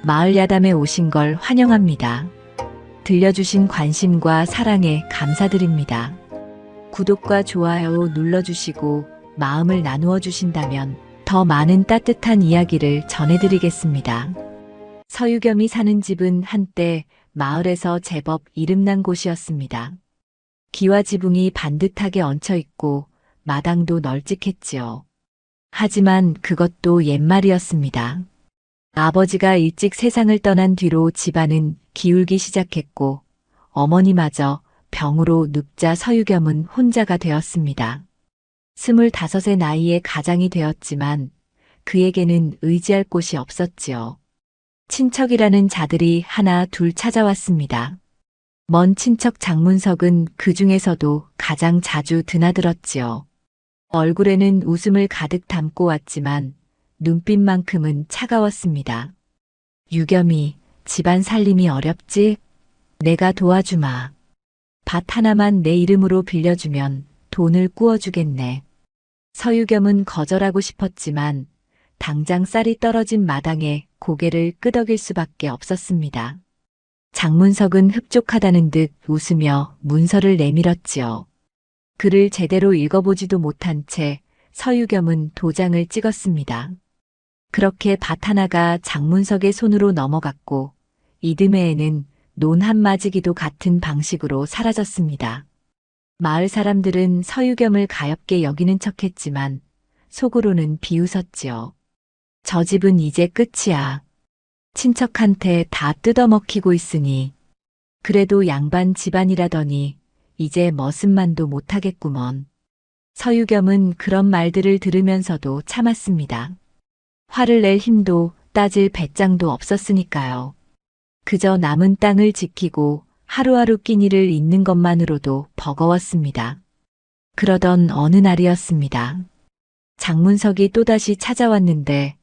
마을 야담에 오신 걸 환영합니다. 들려주신 관심과 사랑에 감사드립니다. 구독과 좋아요 눌러주시고 마음을 나누어 주신다면 더 많은 따뜻한 이야기를 전해드리겠습니다. 서유겸이 사는 집은 한때 마을에서 제법 이름난 곳이었습니다. 기와 지붕이 반듯하게 얹혀 있고 마당도 널찍했지요. 하지만 그것도 옛말이었습니다. 아버지가 일찍 세상을 떠난 뒤로 집안은 기울기 시작했고 어머니마저 병으로 눕자 서유겸은 혼자가 되었습니다. 25의 나이에 가장이 되었지만 그에게는 의지할 곳이 없었지요. 친척이라는 자들이 하나 둘 찾아왔습니다. 먼 친척 장문석은 그 중에서도 가장 자주 드나들었지요. 얼굴에는 웃음을 가득 담고 왔지만 눈빛만큼은 차가웠습니다. 유겸이, 집안 살림이 어렵지? 내가 도와주마. 밭 하나만 내 이름으로 빌려주면 돈을 구워주겠네. 서유겸은 거절하고 싶었지만 당장 쌀이 떨어진 마당에 고개를 끄덕일 수밖에 없었습니다. 장문석은 흡족하다는 듯 웃으며 문서를 내밀었지요. 글을 제대로 읽어보지도 못한 채 서유겸은 도장을 찍었습니다. 그렇게 밭 하나가 장문석의 손으로 넘어갔고 이듬해에는 논 한마지기도 같은 방식으로 사라졌습니다. 마을 사람들은 서유겸을 가엾게 여기는 척했지만 속으로는 비웃었지요. 저 집은 이제 끝이야. 친척한테 다 뜯어먹히고 있으니 그래도 양반 집안이라더니 이제 머슴만도 못하겠구먼. 서유겸은 그런 말들을 들으면서도 참았습니다. 화를 낼 힘도 따질 배짱도 없었으니까요. 그저 남은 땅을 지키고 하루하루 끼니를 잇는 것만으로도 버거웠습니다. 그러던 어느 날이었습니다. 장문석이 또다시 찾아왔는데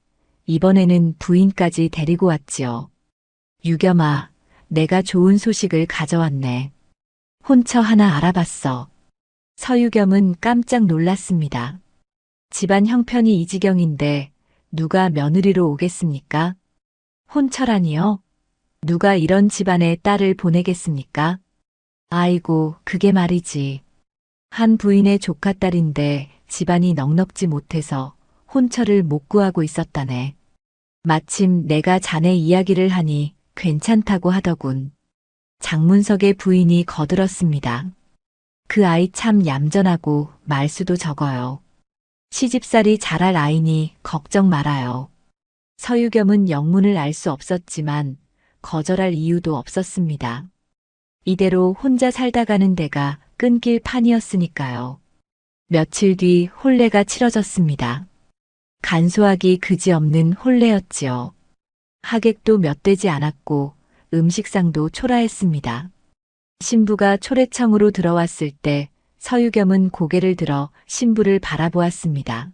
이번에는 부인까지 데리고 왔지요. 유겸아, 내가 좋은 소식을 가져왔네. 혼처 하나 알아봤어. 서유겸은 깜짝 놀랐습니다. 집안 형편이 이 지경인데 누가 며느리로 오겠습니까? 혼처라니요? 누가 이런 집안에 딸을 보내겠습니까? 아이고, 그게 말이지. 한 부인의 조카딸인데 집안이 넉넉지 못해서 혼처를 못 구하고 있었다네. 마침 내가 자네 이야기를 하니 괜찮다고 하더군. 장문석의 부인이 거들었습니다. 그 아이 참 얌전하고 말수도 적어요. 시집살이 잘할 아이니 걱정 말아요. 서유겸은 영문을 알 수 없었지만 거절할 이유도 없었습니다. 이대로 혼자 살다 가는 데가 끊길 판이었으니까요. 며칠 뒤 혼례가 치러졌습니다. 간소하기 그지없는 혼례였지요. 하객도 몇 되지 않았고 음식상도 초라했습니다. 신부가 초래청으로 들어왔을 때 서유겸은 고개를 들어 신부를 바라보았습니다.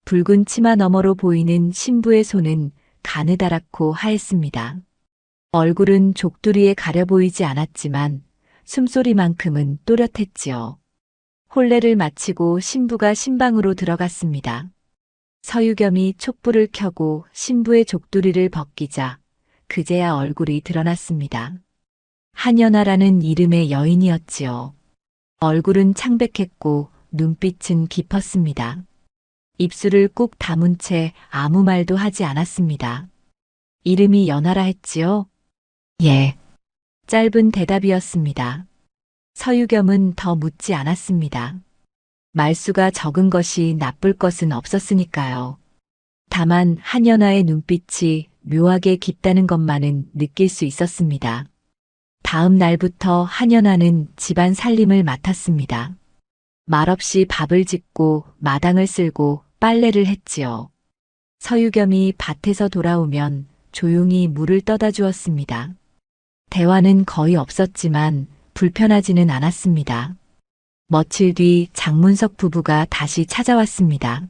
붉은 치마 너머로 보이는 신부의 손은 가느다랗고 하였습니다. 얼굴은 족두리에 가려 보이지 않았지만 숨소리만큼은 또렷했지요. 혼례를 마치고 신부가 신방으로 들어갔습니다. 서유겸이 촛불을 켜고 신부의 족두리를 벗기자 그제야 얼굴이 드러났습니다. 한연아라는 이름의 여인이었지요. 얼굴은 창백했고 눈빛은 깊었습니다. 입술을 꾹 다문 채 아무 말도 하지 않았습니다. 이름이 연하라 했지요? 예. 짧은 대답이었습니다. 서유겸은 더 묻지 않았습니다. 말수가 적은 것이 나쁠 것은 없었으니까요. 다만 한연아의 눈빛이 묘하게 깊다는 것만은 느낄 수 있었습니다. 다음 날부터 한연아는 집안 살림을 맡았습니다. 말없이 밥을 짓고 마당을 쓸고 빨래를 했지요. 서유겸이 밭에서 돌아오면 조용히 물을 떠다 주었습니다. 대화는 거의 없었지만 불편하지는 않았습니다. 며칠 뒤 장문석 부부가 다시 찾아왔습니다.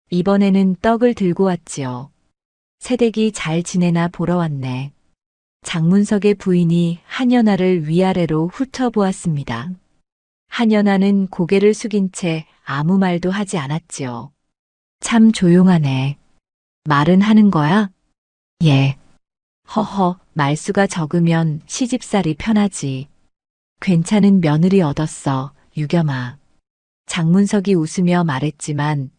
이번에는 떡을 들고 왔지요. 새댁이 잘 지내나 보러 왔네. 장문석의 부인이 한연아를 위아래로 훑어보았습니다. 한연아는 고개를 숙인 채 아무 말도 하지 않았지요. 참 조용하네. 말은 하는 거야? 예. 허허, 말수가 적으면 시집살이 편하지. 괜찮은 며느리 얻었어, 유겸아. 장문석이 웃으며 말했지만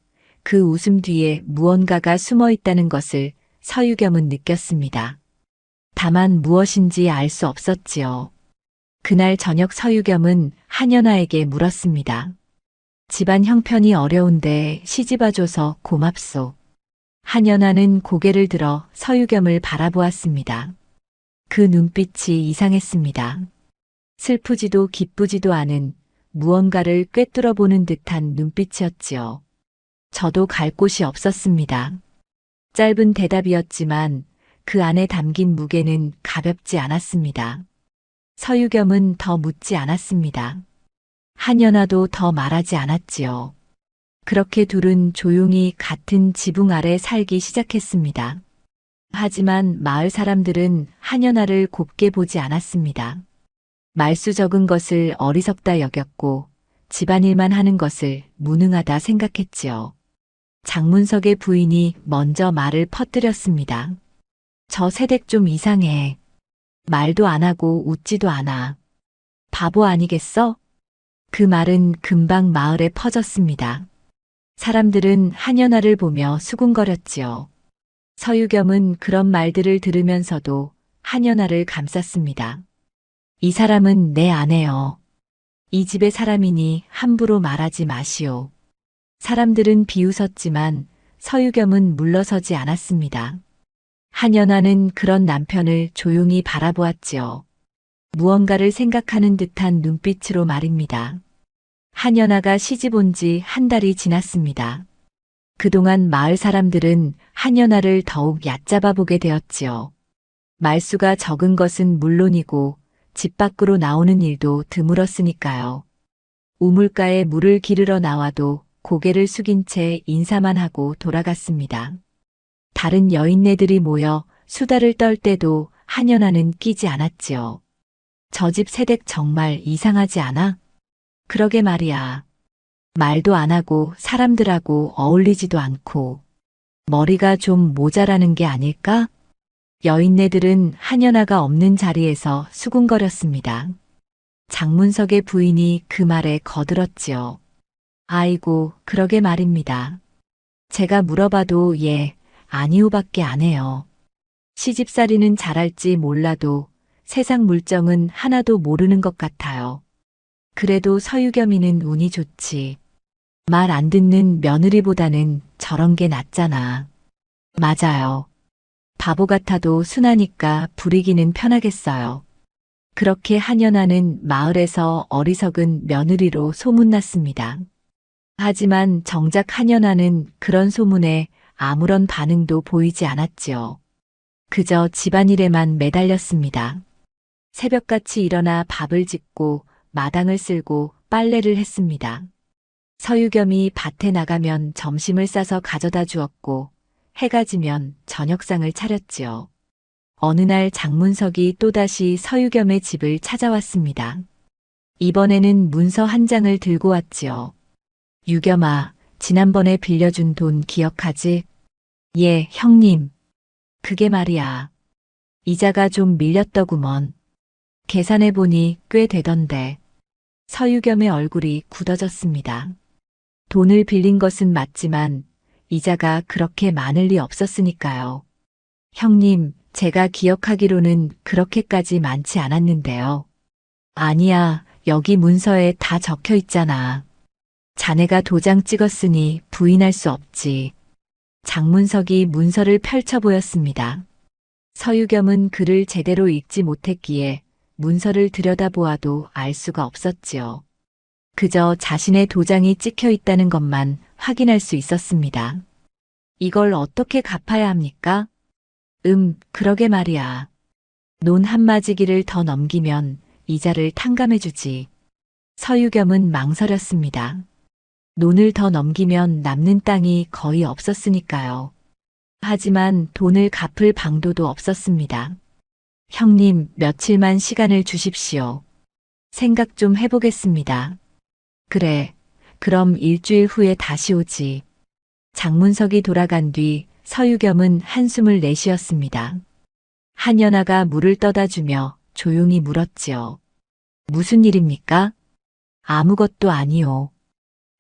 그 웃음 뒤에 무언가가 숨어 있다는 것을 서유겸은 느꼈습니다. 다만 무엇인지 알 수 없었지요. 그날 저녁 서유겸은 한연아에게 물었습니다. 집안 형편이 어려운데 시집와줘서 고맙소. 한연아는 고개를 들어 서유겸을 바라보았습니다. 그 눈빛이 이상했습니다. 슬프지도 기쁘지도 않은 무언가를 꿰뚫어 보는 듯한 눈빛이었지요. 저도 갈 곳이 없었습니다. 짧은 대답이었지만 그 안에 담긴 무게는 가볍지 않았습니다. 서유겸은 더 묻지 않았습니다. 한연아도 더 말하지 않았지요. 그렇게 둘은 조용히 같은 지붕 아래 살기 시작했습니다. 하지만 마을 사람들은 한연아를 곱게 보지 않았습니다. 말수 적은 것을 어리석다 여겼고 집안일만 하는 것을 무능하다 생각했지요. 장문석의 부인이 먼저 말을 퍼뜨렸습니다. 저 새댁 좀 이상해. 말도 안 하고 웃지도 않아. 바보 아니겠어? 그 말은 금방 마을에 퍼졌습니다. 사람들은 한연아를 보며 수군거렸지요. 서유겸은 그런 말들을 들으면서도 한연아를 감쌌습니다. 이 사람은 내 아내요. 이 집의 사람이니 함부로 말하지 마시오. 사람들은 비웃었지만 서유겸은 물러서지 않았습니다. 한연아는 그런 남편을 조용히 바라보았지요. 무언가를 생각하는 듯한 눈빛으로 말입니다. 한연아가 시집 온 지 한 달이 지났습니다. 그동안 마을 사람들은 한연아를 더욱 얕잡아 보게 되었지요. 말수가 적은 것은 물론이고 집 밖으로 나오는 일도 드물었으니까요. 우물가에 물을 기르러 나와도 고개를 숙인 채 인사만 하고 돌아갔습니다. 다른 여인네들이 모여 수다를 떨 때도 한연아는 끼지 않았지요. 저 집 새댁 정말 이상하지 않아? 그러게 말이야. 말도 안 하고 사람들하고 어울리지도 않고 머리가 좀 모자라는 게 아닐까? 여인네들은 한연아가 없는 자리에서 수군거렸습니다. 장문석의 부인이 그 말에 거들었지요. 아이고, 그러게 말입니다. 제가 물어봐도 예, 아니오밖에 안 해요. 시집살이는 잘할지 몰라도 세상 물정은 하나도 모르는 것 같아요. 그래도 서유겸이는 운이 좋지. 말 안 듣는 며느리보다는 저런 게 낫잖아. 맞아요. 바보 같아도 순하니까 부리기는 편하겠어요. 그렇게 한연아는 마을에서 어리석은 며느리로 소문났습니다. 하지만 정작 한연아는 그런 소문에 아무런 반응도 보이지 않았지요. 그저 집안일에만 매달렸습니다. 새벽같이 일어나 밥을 짓고 마당을 쓸고 빨래를 했습니다. 서유겸이 밭에 나가면 점심을 싸서 가져다 주었고 해가 지면 저녁상을 차렸지요. 어느 날 장문석이 또다시 서유겸의 집을 찾아왔습니다. 이번에는 문서 한 장을 들고 왔지요. 유겸아, 지난번에 빌려준 돈 기억하지? 예, 형님. 그게 말이야. 이자가 좀 밀렸더구먼. 계산해보니 꽤 되던데. 서유겸의 얼굴이 굳어졌습니다. 돈을 빌린 것은 맞지만 이자가 그렇게 많을 리 없었으니까요. 형님, 제가 기억하기로는 그렇게까지 많지 않았는데요. 아니야, 여기 문서에 다 적혀 있잖아. 자네가 도장 찍었으니 부인할 수 없지. 장문석이 문서를 펼쳐 보였습니다. 서유겸은 글을 제대로 읽지 못했기에 문서를 들여다보아도 알 수가 없었지요. 그저 자신의 도장이 찍혀 있다는 것만 확인할 수 있었습니다. 이걸 어떻게 갚아야 합니까? 그러게 말이야. 논 한마지기를 더 넘기면 이자를 탕감해주지. 서유겸은 망설였습니다. 논을 더 넘기면 남는 땅이 거의 없었으니까요. 하지만 돈을 갚을 방도도 없었습니다. 형님, 며칠만 시간을 주십시오. 생각 좀 해보겠습니다. 그래, 그럼 일주일 후에 다시 오지. 장문석이 돌아간 뒤 서유겸은 한숨을 내쉬었습니다. 한연아가 물을 떠다 주며 조용히 물었지요. 무슨 일입니까? 아무것도 아니요.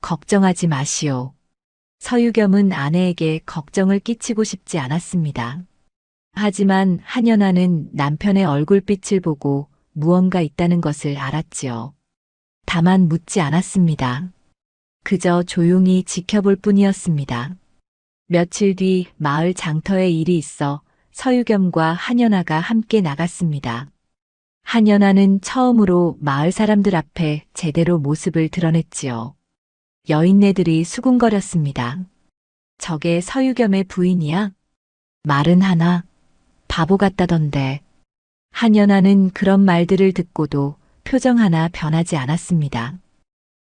걱정하지 마시오. 서유겸은 아내에게 걱정을 끼치고 싶지 않았습니다. 하지만 한연아는 남편의 얼굴빛을 보고 무언가 있다는 것을 알았지요. 다만 묻지 않았습니다. 그저 조용히 지켜볼 뿐이었습니다. 며칠 뒤 마을 장터에 일이 있어 서유겸과 한연아가 함께 나갔습니다. 한연아는 처음으로 마을 사람들 앞에 제대로 모습을 드러냈지요. 여인네들이 수군거렸습니다. 저게 서유겸의 부인이야? 말은 하나, 바보 같다던데. 한연아는 그런 말들을 듣고도 표정 하나 변하지 않았습니다.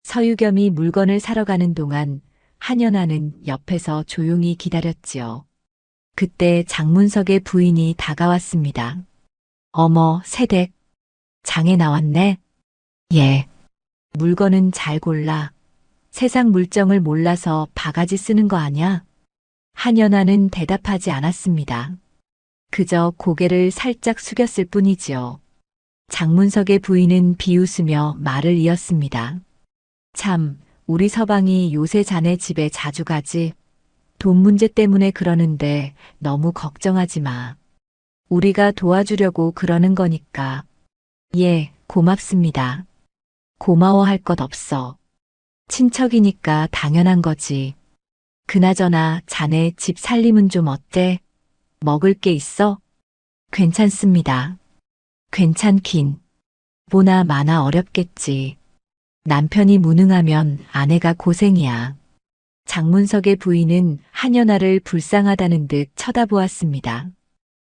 서유겸이 물건을 사러 가는 동안 한연아는 옆에서 조용히 기다렸지요. 그때 장문석의 부인이 다가왔습니다. 어머, 새댁. 장에 나왔네? 예. 물건은 잘 골라. 세상 물정을 몰라서 바가지 쓰는 거 아냐? 한연아는 대답하지 않았습니다. 그저 고개를 살짝 숙였을 뿐이지요. 장문석의 부인은 비웃으며 말을 이었습니다. 참, 우리 서방이 요새 자네 집에 자주 가지. 돈 문제 때문에 그러는데 너무 걱정하지 마. 우리가 도와주려고 그러는 거니까. 예, 고맙습니다. 고마워할 것 없어. 친척이니까 당연한 거지. 그나저나 자네 집 살림은 좀 어때? 먹을 게 있어? 괜찮습니다. 괜찮긴. 보나 마나 어렵겠지. 남편이 무능하면 아내가 고생이야. 장문석의 부인은 한연아를 불쌍하다는 듯 쳐다보았습니다.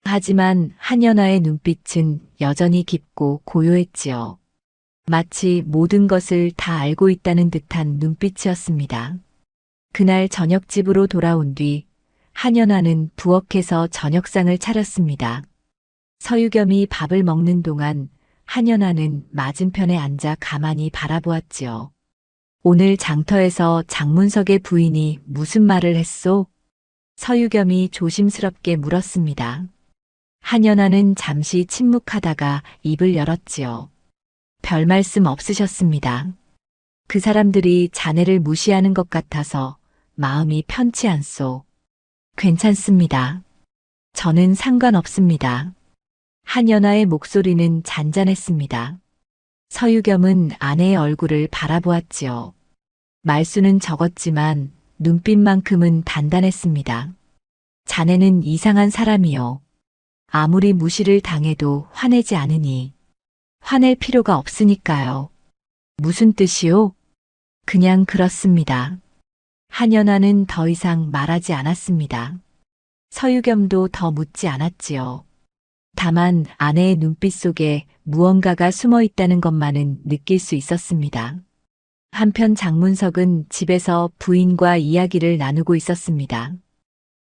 하지만 한연아의 눈빛은 여전히 깊고 고요했지요. 마치 모든 것을 다 알고 있다는 듯한 눈빛이었습니다. 그날 저녁 집으로 돌아온 뒤 한연아는 부엌에서 저녁상을 차렸습니다. 서유겸이 밥을 먹는 동안 한연아는 맞은편에 앉아 가만히 바라보았지요. 오늘 장터에서 장문석의 부인이 무슨 말을 했소? 서유겸이 조심스럽게 물었습니다. 한연아는 잠시 침묵하다가 입을 열었지요. 별 말씀 없으셨습니다. 그 사람들이 자네를 무시하는 것 같아서 마음이 편치 않소. 괜찮습니다. 저는 상관없습니다. 한연아의 목소리는 잔잔했습니다. 서유겸은 아내의 얼굴을 바라보았지요. 말수는 적었지만 눈빛만큼은 단단했습니다. 자네는 이상한 사람이요. 아무리 무시를 당해도 화내지 않으니. 화낼 필요가 없으니까요. 무슨 뜻이요? 그냥 그렇습니다. 한연아는 더 이상 말하지 않았습니다. 서유겸도 더 묻지 않았지요. 다만 아내의 눈빛 속에 무언가가 숨어 있다는 것만은 느낄 수 있었습니다. 한편 장문석은 집에서 부인과 이야기를 나누고 있었습니다.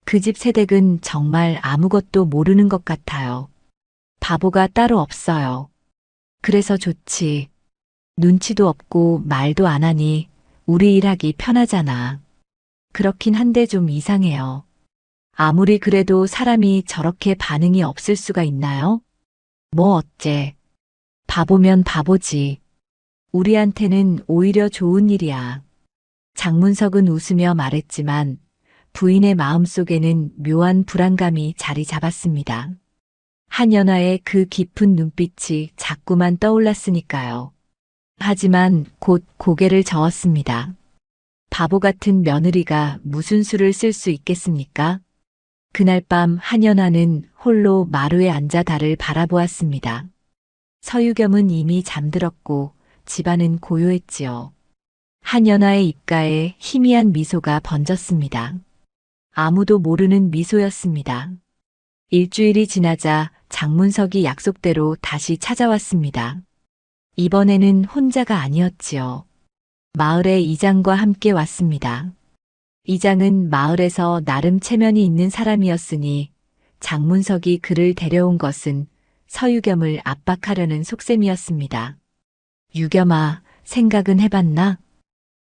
그 집 새댁은 정말 아무것도 모르는 것 같아요. 바보가 따로 없어요. 그래서 좋지. 눈치도 없고 말도 안 하니 우리 일하기 편하잖아. 그렇긴 한데 좀 이상해요. 아무리 그래도 사람이 저렇게 반응이 없을 수가 있나요? 뭐 어째. 바보면 바보지. 우리한테는 오히려 좋은 일이야. 장문석은 웃으며 말했지만 부인의 마음속에는 묘한 불안감이 자리 잡았습니다. 한연아의 그 깊은 눈빛이 자꾸만 떠올랐으니까요. 하지만 곧 고개를 저었습니다. 바보 같은 며느리가 무슨 수를 쓸 수 있겠습니까? 그날 밤 한연아는 홀로 마루에 앉아 달을 바라보았습니다. 서유겸은 이미 잠들었고 집안은 고요했지요. 한연아의 입가에 희미한 미소가 번졌습니다. 아무도 모르는 미소였습니다. 일주일이 지나자 장문석이 약속대로 다시 찾아왔습니다. 이번에는 혼자가 아니었지요. 마을의 이장과 함께 왔습니다. 이장은 마을에서 나름 체면이 있는 사람이었으니 장문석이 그를 데려온 것은 서유겸을 압박하려는 속셈이었습니다. 유겸아, 생각은 해봤나?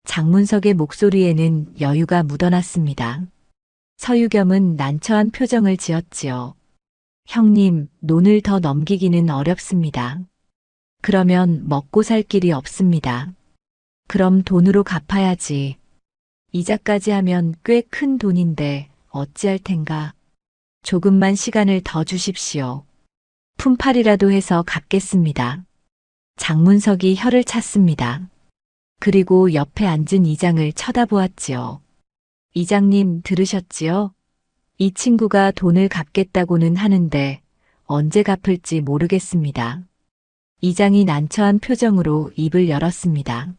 장문석의 목소리에는 여유가 묻어났습니다. 서유겸은 난처한 표정을 지었지요. 형님, 논을 더 넘기기는 어렵습니다. 그러면 먹고 살 길이 없습니다. 그럼 돈으로 갚아야지. 이자까지 하면 꽤 큰 돈인데 어찌할 텐가. 조금만 시간을 더 주십시오. 품팔이라도 해서 갚겠습니다. 장문석이 혀를 찼습니다. 그리고 옆에 앉은 이장을 쳐다보았지요. 이장님 들으셨지요? 이 친구가 돈을 갚겠다고는 하는데 언제 갚을지 모르겠습니다. 이장이 난처한 표정으로 입을 열었습니다.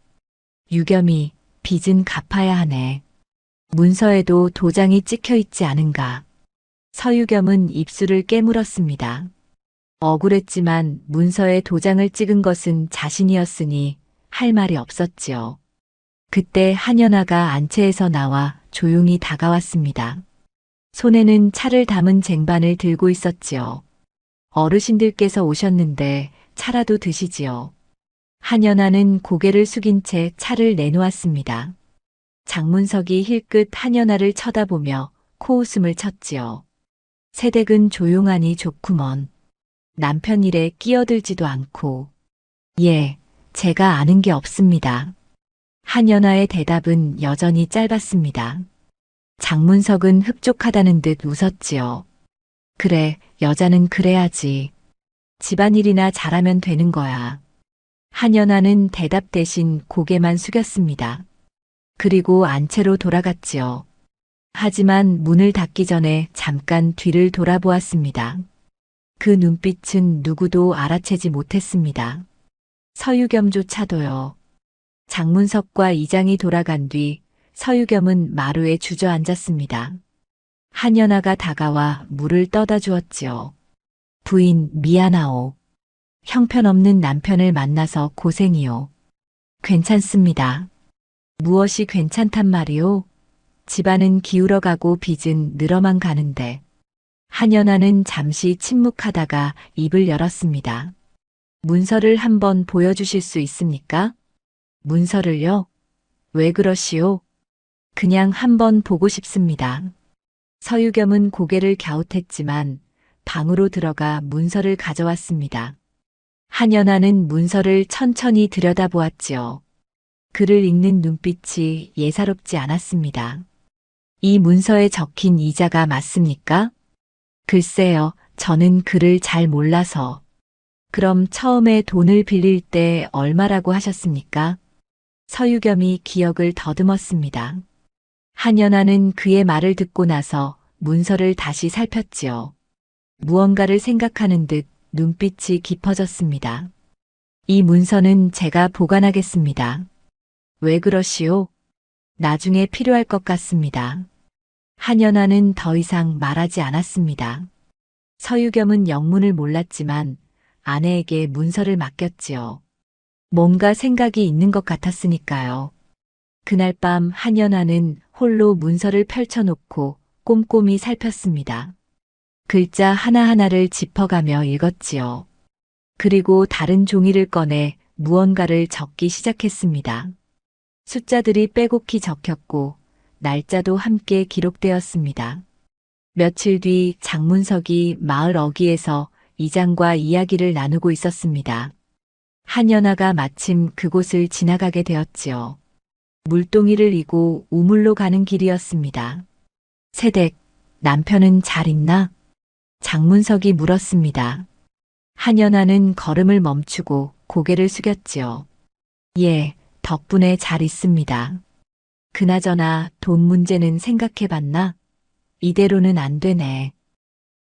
유겸이 빚은 갚아야 하네. 문서에도 도장이 찍혀 있지 않은가. 서유겸은 입술을 깨물었습니다. 억울했지만 문서에 도장을 찍은 것은 자신이었으니 할 말이 없었지요. 그때 한연아가 안채에서 나와 조용히 다가왔습니다. 손에는 차를 담은 쟁반을 들고 있었지요. 어르신들께서 오셨는데 차라도 드시지요. 한연아는 고개를 숙인 채 차를 내놓았습니다. 장문석이 힐끗 한연아를 쳐다보며 코웃음을 쳤지요. 새댁은 조용하니 좋구먼. 남편 일에 끼어들지도 않고. 예, 제가 아는 게 없습니다. 한연아의 대답은 여전히 짧았습니다. 장문석은 흡족하다는 듯 웃었지요. 그래, 여자는 그래야지. 집안일이나 잘하면 되는 거야. 한연아는 대답 대신 고개만 숙였습니다. 그리고 안채로 돌아갔지요. 하지만 문을 닫기 전에 잠깐 뒤를 돌아보았습니다. 그 눈빛은 누구도 알아채지 못했습니다. 서유겸조차도요. 장문석과 이장이 돌아간 뒤 서유겸은 마루에 주저앉았습니다. 한연아가 다가와 물을 떠다 주었지요. 부인 미안하오. 형편없는 남편을 만나서 고생이요. 괜찮습니다. 무엇이 괜찮단 말이오? 집안은 기울어가고 빚은 늘어만 가는데. 한연아는 잠시 침묵하다가 입을 열었습니다. 문서를 한번 보여주실 수 있습니까? 문서를요? 왜 그러시오? 그냥 한번 보고 싶습니다. 서유겸은 고개를 갸웃했지만 방으로 들어가 문서를 가져왔습니다. 한연아는 문서를 천천히 들여다보았지요. 글을 읽는 눈빛이 예사롭지 않았습니다. 이 문서에 적힌 이자가 맞습니까? 글쎄요, 저는 글을 잘 몰라서. 그럼 처음에 돈을 빌릴 때 얼마라고 하셨습니까? 서유겸이 기억을 더듬었습니다. 한연아는 그의 말을 듣고 나서 문서를 다시 살폈지요. 무언가를 생각하는 듯 눈빛이 깊어졌습니다. 이 문서는 제가 보관하겠습니다. 왜 그러시오? 나중에 필요할 것 같습니다. 한연아는 더 이상 말하지 않았습니다. 서유겸은 영문을 몰랐지만 아내에게 문서를 맡겼지요. 뭔가 생각이 있는 것 같았으니까요. 그날 밤 한연아는 홀로 문서를 펼쳐놓고 꼼꼼히 살폈습니다. 글자 하나하나를 짚어가며 읽었지요. 그리고 다른 종이를 꺼내 무언가를 적기 시작했습니다. 숫자들이 빼곡히 적혔고 날짜도 함께 기록되었습니다. 며칠 뒤 장문석이 마을 어귀에서 이장과 이야기를 나누고 있었습니다. 한연아가 마침 그곳을 지나가게 되었지요. 물동이를 이고 우물로 가는 길이었습니다. 새댁, 남편은 잘 있나? 장문석이 물었습니다. 한연아는 걸음을 멈추고 고개를 숙였지요. 예, 덕분에 잘 있습니다. 그나저나 돈 문제는 생각해봤나? 이대로는 안 되네.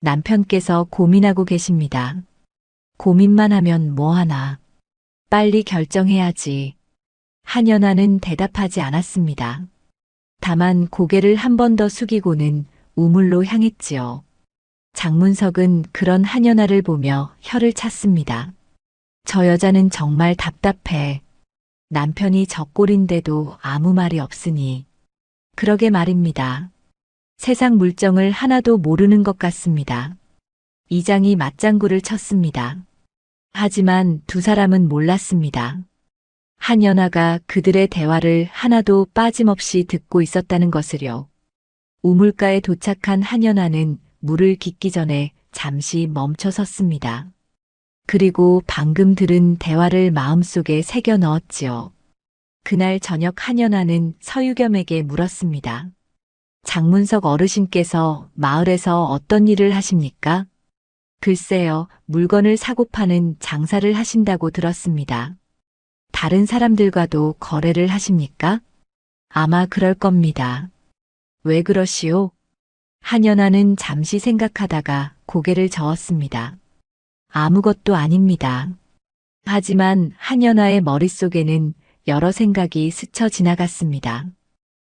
남편께서 고민하고 계십니다. 고민만 하면 뭐하나. 빨리 결정해야지. 한연아는 대답하지 않았습니다. 다만 고개를 한 번 더 숙이고는 우물로 향했지요. 장문석은 그런 한연아를 보며 혀를 찼습니다. 저 여자는 정말 답답해. 남편이 젖꼴인데도 아무 말이 없으니. 그러게 말입니다. 세상 물정을 하나도 모르는 것 같습니다. 이장이 맞장구를 쳤습니다. 하지만 두 사람은 몰랐습니다. 한연아가 그들의 대화를 하나도 빠짐없이 듣고 있었다는 것을요. 우물가에 도착한 한연아는 물을 깃기 전에 잠시 멈춰 섰습니다. 그리고 방금 들은 대화를 마음속에 새겨 넣었지요. 그날 저녁 한연아는 서유겸에게 물었습니다. 장문석 어르신께서 마을에서 어떤 일을 하십니까? 글쎄요, 물건을 사고 파는 장사를 하신다고 들었습니다. 다른 사람들과도 거래를 하십니까? 아마 그럴 겁니다. 왜 그러시오? 한연아는 잠시 생각하다가 고개를 저었습니다. 아무것도 아닙니다. 하지만 한연아의 머릿속에는 여러 생각이 스쳐 지나갔습니다.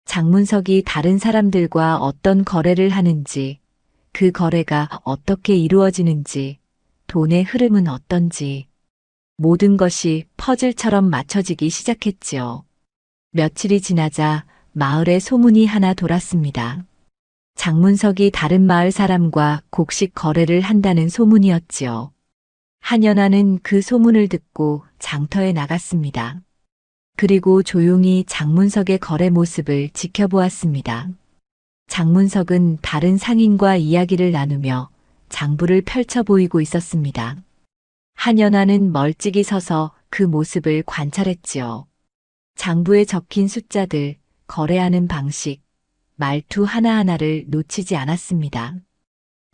장문석이 다른 사람들과 어떤 거래를 하는지, 그 거래가 어떻게 이루어지는지, 돈의 흐름은 어떤지, 모든 것이 퍼즐처럼 맞춰지기 시작했지요. 며칠이 지나자 마을에 소문이 하나 돌았습니다. 장문석이 다른 마을 사람과 곡식 거래를 한다는 소문이었지요. 한연아는 그 소문을 듣고 장터에 나갔습니다. 그리고 조용히 장문석의 거래 모습을 지켜보았습니다. 장문석은 다른 상인과 이야기를 나누며 장부를 펼쳐 보이고 있었습니다. 한연아는 멀찍이 서서 그 모습을 관찰했지요. 장부에 적힌 숫자들, 거래하는 방식, 말투 하나하나를 놓치지 않았습니다.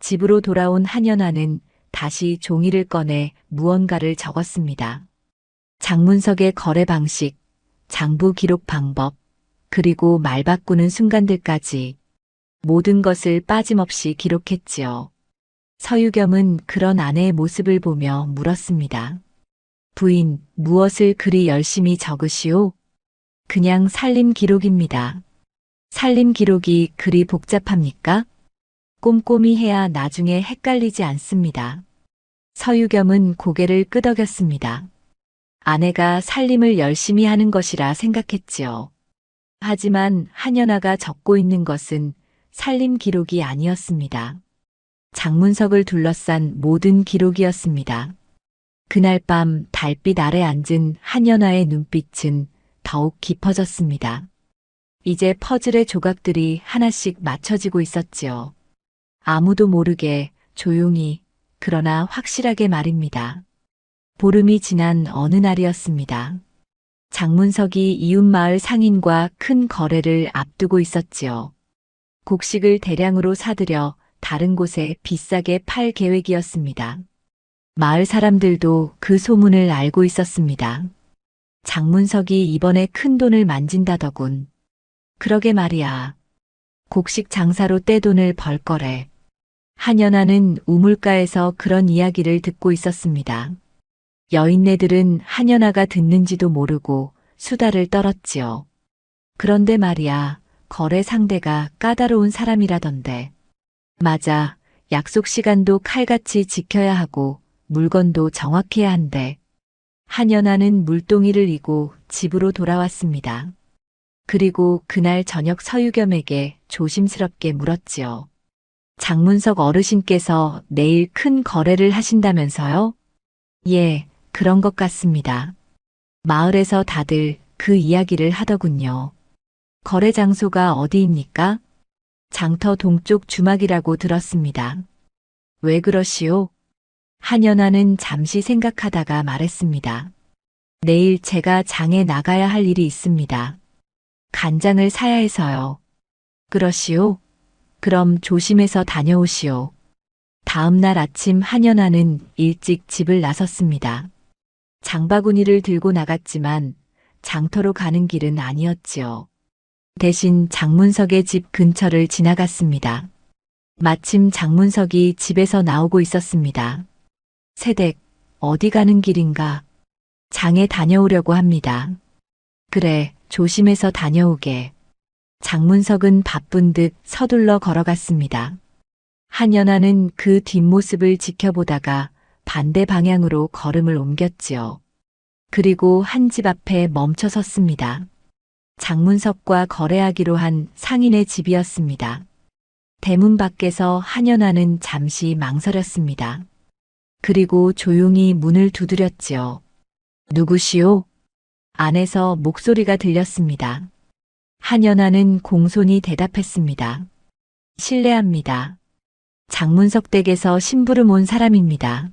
집으로 돌아온 한연아는 다시 종이를 꺼내 무언가를 적었습니다. 장문석의 거래 방식, 장부 기록 방법, 그리고 말 바꾸는 순간들까지 모든 것을 빠짐없이 기록했지요. 서유겸은 그런 아내의 모습을 보며 물었습니다. 부인, 무엇을 그리 열심히 적으시오? 그냥 살림 기록입니다. 살림 기록이 그리 복잡합니까? 꼼꼼히 해야 나중에 헷갈리지 않습니다. 서유겸은 고개를 끄덕였습니다. 아내가 살림을 열심히 하는 것이라 생각했지요. 하지만 한연아가 적고 있는 것은 살림 기록이 아니었습니다. 장문석을 둘러싼 모든 기록이었습니다. 그날 밤 달빛 아래 앉은 한연아의 눈빛은 더욱 깊어졌습니다. 이제 퍼즐의 조각들이 하나씩 맞춰지고 있었지요. 아무도 모르게 조용히 그러나 확실하게 말입니다. 보름이 지난 어느 날이었습니다. 장문석이 이웃마을 상인과 큰 거래를 앞두고 있었지요. 곡식을 대량으로 사들여 다른 곳에 비싸게 팔 계획이었습니다. 마을 사람들도 그 소문을 알고 있었습니다. 장문석이 이번에 큰 돈을 만진다더군. 그러게 말이야. 곡식 장사로 떼돈을 벌 거래. 한연아는 우물가에서 그런 이야기를 듣고 있었습니다. 여인네들은 한연아가 듣는지도 모르고 수다를 떨었지요. 그런데 말이야, 거래 상대가 까다로운 사람이라던데. 맞아, 약속 시간도 칼같이 지켜야 하고 물건도 정확해야 한대. 한연아는 물동이를 이고 집으로 돌아왔습니다. 그리고 그날 저녁 서유겸에게 조심스럽게 물었지요. 장문석 어르신께서 내일 큰 거래를 하신다면서요? 예, 그런 것 같습니다. 마을에서 다들 그 이야기를 하더군요. 거래 장소가 어디입니까? 장터 동쪽 주막이라고 들었습니다. 왜 그러시오? 한연아는 잠시 생각하다가 말했습니다. 내일 제가 장에 나가야 할 일이 있습니다. 간장을 사야 해서요. 그러시오? 그럼 조심해서 다녀오시오. 다음 날 아침 한연아는 일찍 집을 나섰습니다. 장바구니를 들고 나갔지만 장터로 가는 길은 아니었지요. 대신 장문석의 집 근처를 지나갔습니다. 마침 장문석이 집에서 나오고 있었습니다. 새댁, 어디 가는 길인가? 장에 다녀오려고 합니다. 그래, 조심해서 다녀오게. 장문석은 바쁜 듯 서둘러 걸어갔습니다. 한연아는 그 뒷모습을 지켜보다가 반대 방향으로 걸음을 옮겼지요. 그리고 한 집 앞에 멈춰 섰습니다. 장문석과 거래하기로 한 상인의 집이었습니다. 대문 밖에서 한연아는 잠시 망설였습니다. 그리고 조용히 문을 두드렸지요. 누구시오? 안에서 목소리가 들렸습니다. 한연아는 공손히 대답했습니다. 실례합니다. 장문석 댁에서 심부름 온 사람입니다.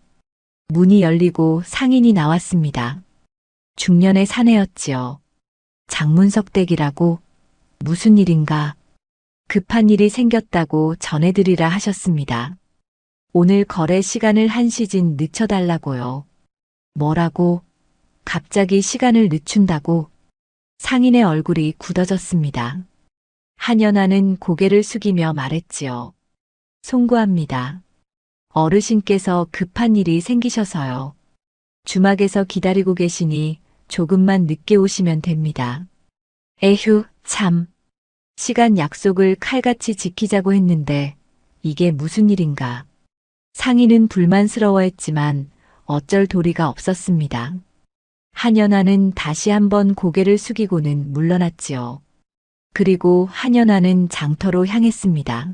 문이 열리고 상인이 나왔습니다. 중년의 사내였지요. 장문석 댁이라고? 무슨 일인가? 급한 일이 생겼다고 전해드리라 하셨습니다. 오늘 거래 시간을 1시간 늦춰달라고요. 뭐라고? 갑자기 시간을 늦춘다고? 상인의 얼굴이 굳어졌습니다. 한연아는 고개를 숙이며 말했지요. 송구합니다. 어르신께서 급한 일이 생기셔서요. 주막에서 기다리고 계시니 조금만 늦게 오시면 됩니다. 에휴, 참. 시간 약속을 칼같이 지키자고 했는데 이게 무슨 일인가. 상인은 불만스러워했지만 어쩔 도리가 없었습니다. 한연아는 다시 한번 고개를 숙이고는 물러났지요. 그리고 한연아는 장터로 향했습니다.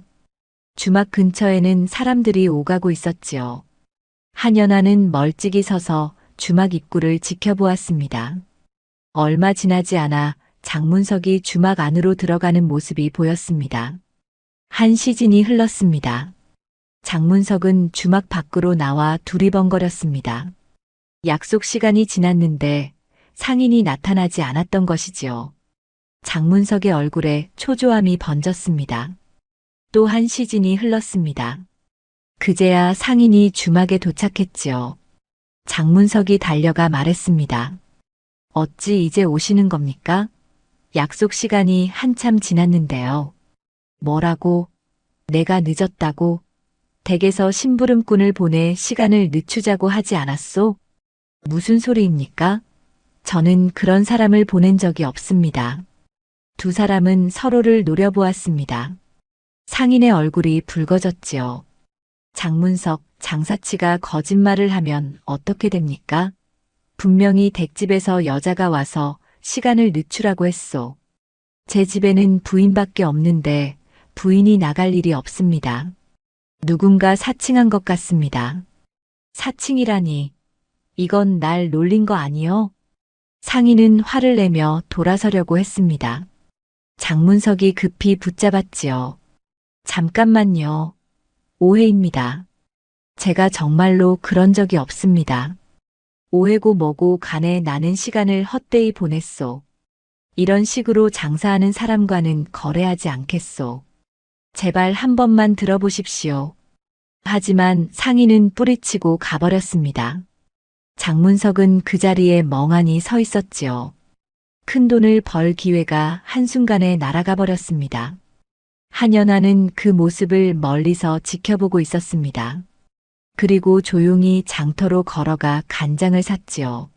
주막 근처에는 사람들이 오가고 있었지요. 한연아는 멀찍이 서서 주막 입구를 지켜보았습니다. 얼마 지나지 않아 장문석이 주막 안으로 들어가는 모습이 보였습니다. 1시간이 흘렀습니다. 장문석은 주막 밖으로 나와 두리번거렸습니다. 약속 시간이 지났는데 상인이 나타나지 않았던 것이지요. 장문석의 얼굴에 초조함이 번졌습니다. 또 1시간이 흘렀습니다. 그제야 상인이 주막에 도착했지요. 장문석이 달려가 말했습니다. 어찌 이제 오시는 겁니까? 약속 시간이 한참 지났는데요. 뭐라고? 내가 늦었다고? 댁에서 심부름꾼을 보내 시간을 늦추자고 하지 않았소? 무슨 소리입니까? 저는 그런 사람을 보낸 적이 없습니다. 두 사람은 서로를 노려보았습니다. 상인의 얼굴이 붉어졌지요. 장문석, 장사치가 거짓말을 하면 어떻게 됩니까? 분명히 댁집에서 여자가 와서 시간을 늦추라고 했소. 제 집에는 부인밖에 없는데 부인이 나갈 일이 없습니다. 누군가 사칭한 것 같습니다. 사칭이라니. 이건 날 놀린 거 아니요? 상인은 화를 내며 돌아서려고 했습니다. 장문석이 급히 붙잡았지요. 잠깐만요. 오해입니다. 제가 정말로 그런 적이 없습니다. 오해고 뭐고 간에 나는 시간을 헛되이 보냈소. 이런 식으로 장사하는 사람과는 거래하지 않겠소. 제발 한 번만 들어보십시오. 하지만 상인은 뿌리치고 가버렸습니다. 장문석은 그 자리에 멍하니 서 있었지요. 큰 돈을 벌 기회가 한순간에 날아가 버렸습니다. 한연아는 그 모습을 멀리서 지켜보고 있었습니다. 그리고 조용히 장터로 걸어가 간장을 샀지요.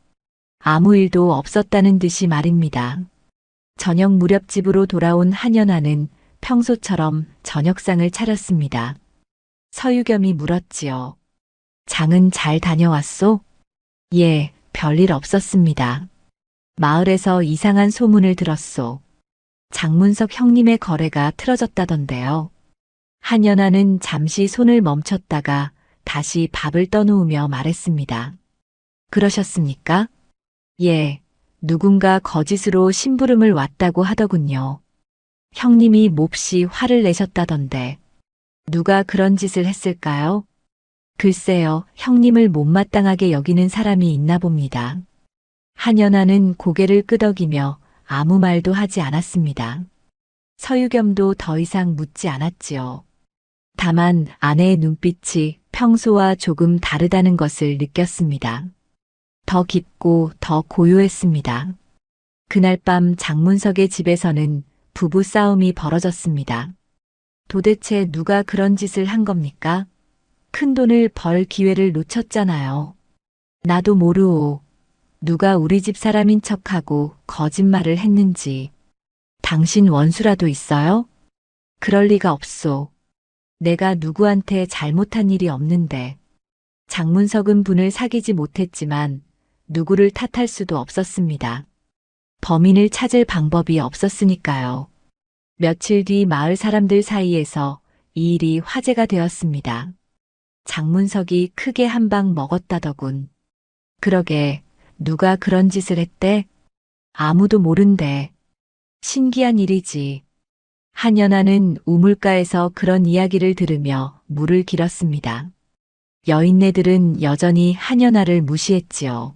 아무 일도 없었다는 듯이 말입니다. 저녁 무렵 집으로 돌아온 한연아는 평소처럼 저녁상을 차렸습니다. 서유겸이 물었지요. 장은 잘 다녀왔소? 예, 별일 없었습니다. 마을에서 이상한 소문을 들었소. 장문석 형님의 거래가 틀어졌다던데요. 한연아는 잠시 손을 멈췄다가 다시 밥을 떠놓으며 말했습니다. 그러셨습니까? 예, 누군가 거짓으로 심부름을 왔다고 하더군요. 형님이 몹시 화를 내셨다던데. 누가 그런 짓을 했을까요? 글쎄요, 형님을 못마땅하게 여기는 사람이 있나 봅니다. 한연아는 고개를 끄덕이며 아무 말도 하지 않았습니다. 서유겸도 더 이상 묻지 않았지요. 다만 아내의 눈빛이 평소와 조금 다르다는 것을 느꼈습니다. 더 깊고 더 고요했습니다. 그날 밤 장문석의 집에서는 부부 싸움이 벌어졌습니다. 도대체 누가 그런 짓을 한 겁니까? 큰 돈을 벌 기회를 놓쳤잖아요. 나도 모르오. 누가 우리 집 사람인 척하고 거짓말을 했는지. 당신 원수라도 있어요? 그럴 리가 없소. 내가 누구한테 잘못한 일이 없는데. 장문석은 분을 사귀지 못했지만 누구를 탓할 수도 없었습니다. 범인을 찾을 방법이 없었으니까요. 며칠 뒤 마을 사람들 사이에서 이 일이 화제가 되었습니다. 장문석이 크게 한 방 먹었다더군. 그러게 누가 그런 짓을 했대? 아무도 모른대. 신기한 일이지. 한연아는 우물가에서 그런 이야기를 들으며 물을 길었습니다. 여인네들은 여전히 한연아를 무시했지요.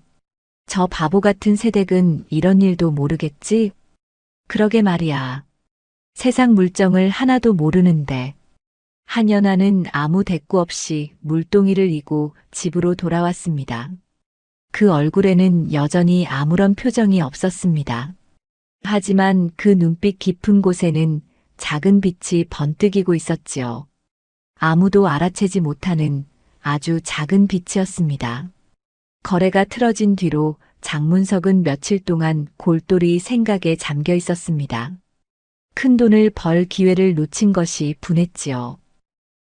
저 바보 같은 새댁은 이런 일도 모르겠지? 그러게 말이야. 세상 물정을 하나도 모르는데. 한연아는 아무 대꾸 없이 물동이를 이고 집으로 돌아왔습니다. 그 얼굴에는 여전히 아무런 표정이 없었습니다. 하지만 그 눈빛 깊은 곳에는 작은 빛이 번뜩이고 있었지요. 아무도 알아채지 못하는 아주 작은 빛이었습니다. 거래가 틀어진 뒤로 장문석은 며칠 동안 골똘히 생각에 잠겨 있었습니다. 큰 돈을 벌 기회를 놓친 것이 분했지요.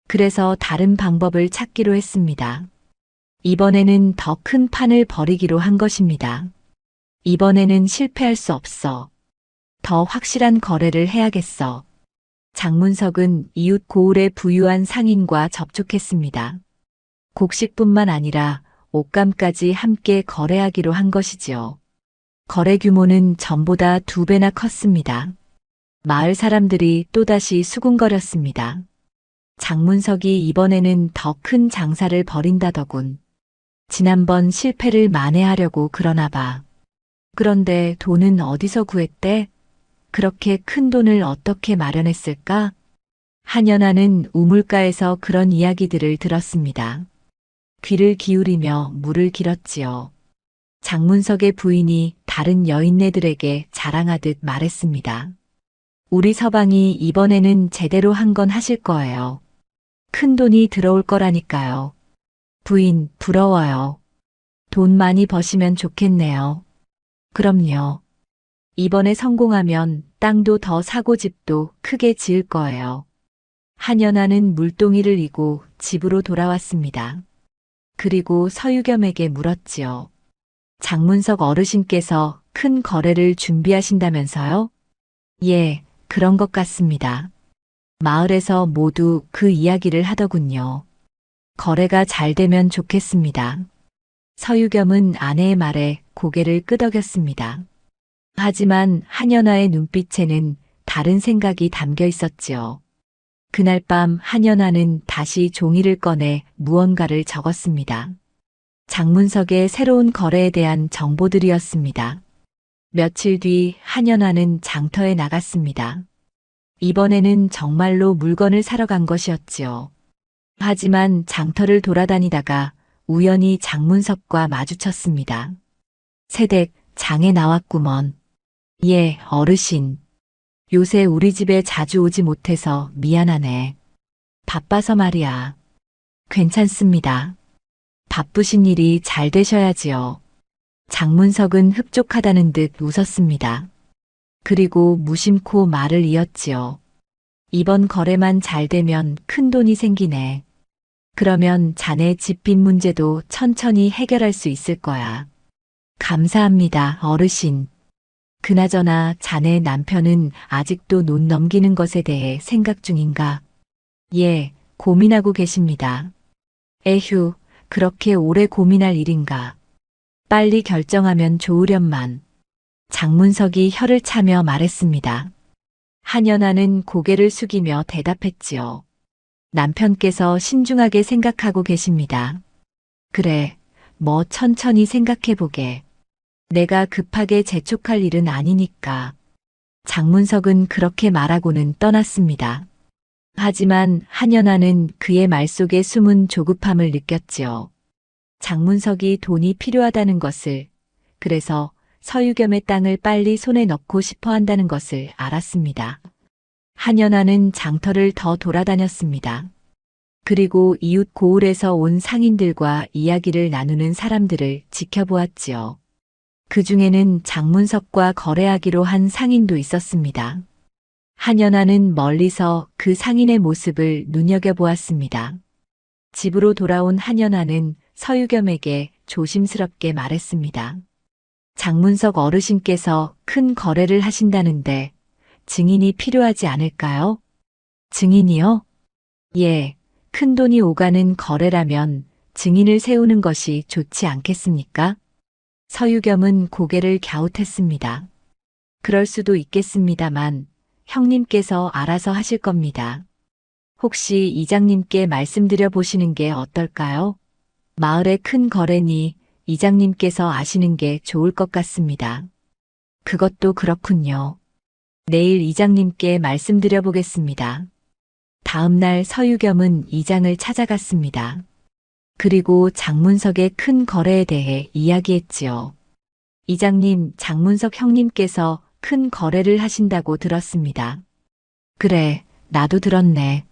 그래서 다른 방법을 찾기로 했습니다. 이번에는 더 큰 판을 벌이기로 한 것입니다. 이번에는 실패할 수 없어. 더 확실한 거래를 해야겠어. 장문석은 이웃 고을의 부유한 상인과 접촉했습니다. 곡식뿐만 아니라 옷감까지 함께 거래하기로 한 것이지요. 거래 규모는 전보다 2배나 컸습니다. 마을 사람들이 또다시 수군거렸습니다. 장문석이 이번에는 더 큰 장사를 벌인다더군. 지난번 실패를 만회하려고 그러나 봐. 그런데 돈은 어디서 구했대? 그렇게 큰 돈을 어떻게 마련했을까? 한연아는 우물가에서 그런 이야기들을 들었습니다. 귀를 기울이며 물을 길었지요. 장문석의 부인이 다른 여인네들에게 자랑하듯 말했습니다. 우리 서방이 이번에는 제대로 한 건 하실 거예요. 큰 돈이 들어올 거라니까요. 부인, 부러워요. 돈 많이 버시면 좋겠네요. 그럼요. 이번에 성공하면 땅도 더 사고 집도 크게 지을 거예요. 한연아는 물동이를 이고 집으로 돌아왔습니다. 그리고 서유겸에게 물었지요. 장문석 어르신께서 큰 거래를 준비하신다면서요? 예, 그런 것 같습니다. 마을에서 모두 그 이야기를 하더군요. 거래가 잘 되면 좋겠습니다. 서유겸은 아내의 말에 고개를 끄덕였습니다. 하지만 한연아의 눈빛에는 다른 생각이 담겨 있었지요. 그날 밤 한연아는 다시 종이를 꺼내 무언가를 적었습니다. 장문석의 새로운 거래에 대한 정보들이었습니다. 며칠 뒤 한연아는 장터에 나갔습니다. 이번에는 정말로 물건을 사러 간 것이었지요. 하지만 장터를 돌아다니다가 우연히 장문석과 마주쳤습니다. 새댁, 장에 나왔구먼. 예, 어르신. 요새 우리 집에 자주 오지 못해서 미안하네. 바빠서 말이야. 괜찮습니다. 바쁘신 일이 잘 되셔야지요. 장문석은 흡족하다는 듯 웃었습니다. 그리고 무심코 말을 이었지요. 이번 거래만 잘 되면 큰 돈이 생기네. 그러면 자네 집빚 문제도 천천히 해결할 수 있을 거야. 감사합니다, 어르신. 그나저나 자네 남편은 아직도 돈 넘기는 것에 대해 생각 중인가? 예, 고민하고 계십니다. 에휴, 그렇게 오래 고민할 일인가? 빨리 결정하면 좋으련만. 장문석이 혀를 차며 말했습니다. 한연아는 고개를 숙이며 대답했지요. 남편께서 신중하게 생각하고 계십니다. 그래, 뭐 천천히 생각해보게. 내가 급하게 재촉할 일은 아니니까. 장문석은 그렇게 말하고는 떠났습니다. 하지만 한연아는 그의 말 속에 숨은 조급함을 느꼈지요. 장문석이 돈이 필요하다는 것을, 그래서 서유겸의 땅을 빨리 손에 넣고 싶어 한다는 것을 알았습니다. 한연아는 장터를 더 돌아다녔습니다. 그리고 이웃 고을에서 온 상인들과 이야기를 나누는 사람들을 지켜보았지요. 그 중에는 장문석과 거래하기로 한 상인도 있었습니다. 한연아는 멀리서 그 상인의 모습을 눈여겨보았습니다. 집으로 돌아온 한연아는 서유겸에게 조심스럽게 말했습니다. 장문석 어르신께서 큰 거래를 하신다는데 증인이 필요하지 않을까요? 증인이요? 예, 큰 돈이 오가는 거래라면 증인을 세우는 것이 좋지 않겠습니까? 서유겸은 고개를 갸웃했습니다. 그럴 수도 있겠습니다만 형님께서 알아서 하실 겁니다. 혹시 이장님께 말씀드려 보시는 게 어떨까요? 마을의 큰 거래니 이장님께서 아시는 게 좋을 것 같습니다. 그것도 그렇군요. 내일 이장님께 말씀드려 보겠습니다. 다음 날 서유겸은 이장을 찾아갔습니다. 그리고 장문석의 큰 거래에 대해 이야기했지요. 이장님, 장문석 형님께서 큰 거래를 하신다고 들었습니다. 그래, 나도 들었네.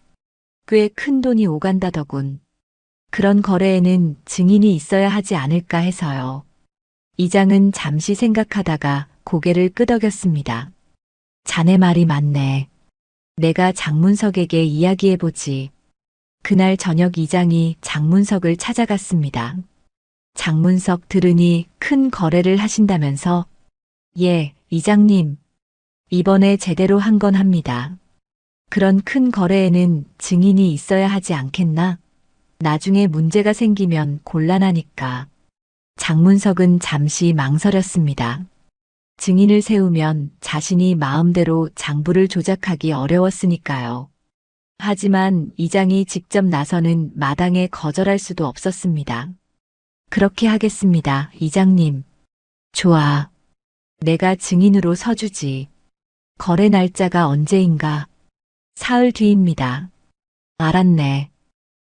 꽤 큰 돈이 오간다더군. 그런 거래에는 증인이 있어야 하지 않을까 해서요. 이장은 잠시 생각하다가 고개를 끄덕였습니다. 자네 말이 맞네. 내가 장문석에게 이야기해보지. 그날 저녁 이장이 장문석을 찾아갔습니다. 장문석 들으니 큰 거래를 하신다면서? 예, 이장님. 이번에 제대로 한 건 합니다. 그런 큰 거래에는 증인이 있어야 하지 않겠나? 나중에 문제가 생기면 곤란하니까. 장문석은 잠시 망설였습니다. 증인을 세우면 자신이 마음대로 장부를 조작하기 어려웠으니까요. 하지만 이장이 직접 나서는 마당에 거절할 수도 없었습니다. 그렇게 하겠습니다, 이장님. 좋아. 내가 증인으로 서주지. 거래 날짜가 언제인가? 사흘 뒤입니다. 알았네.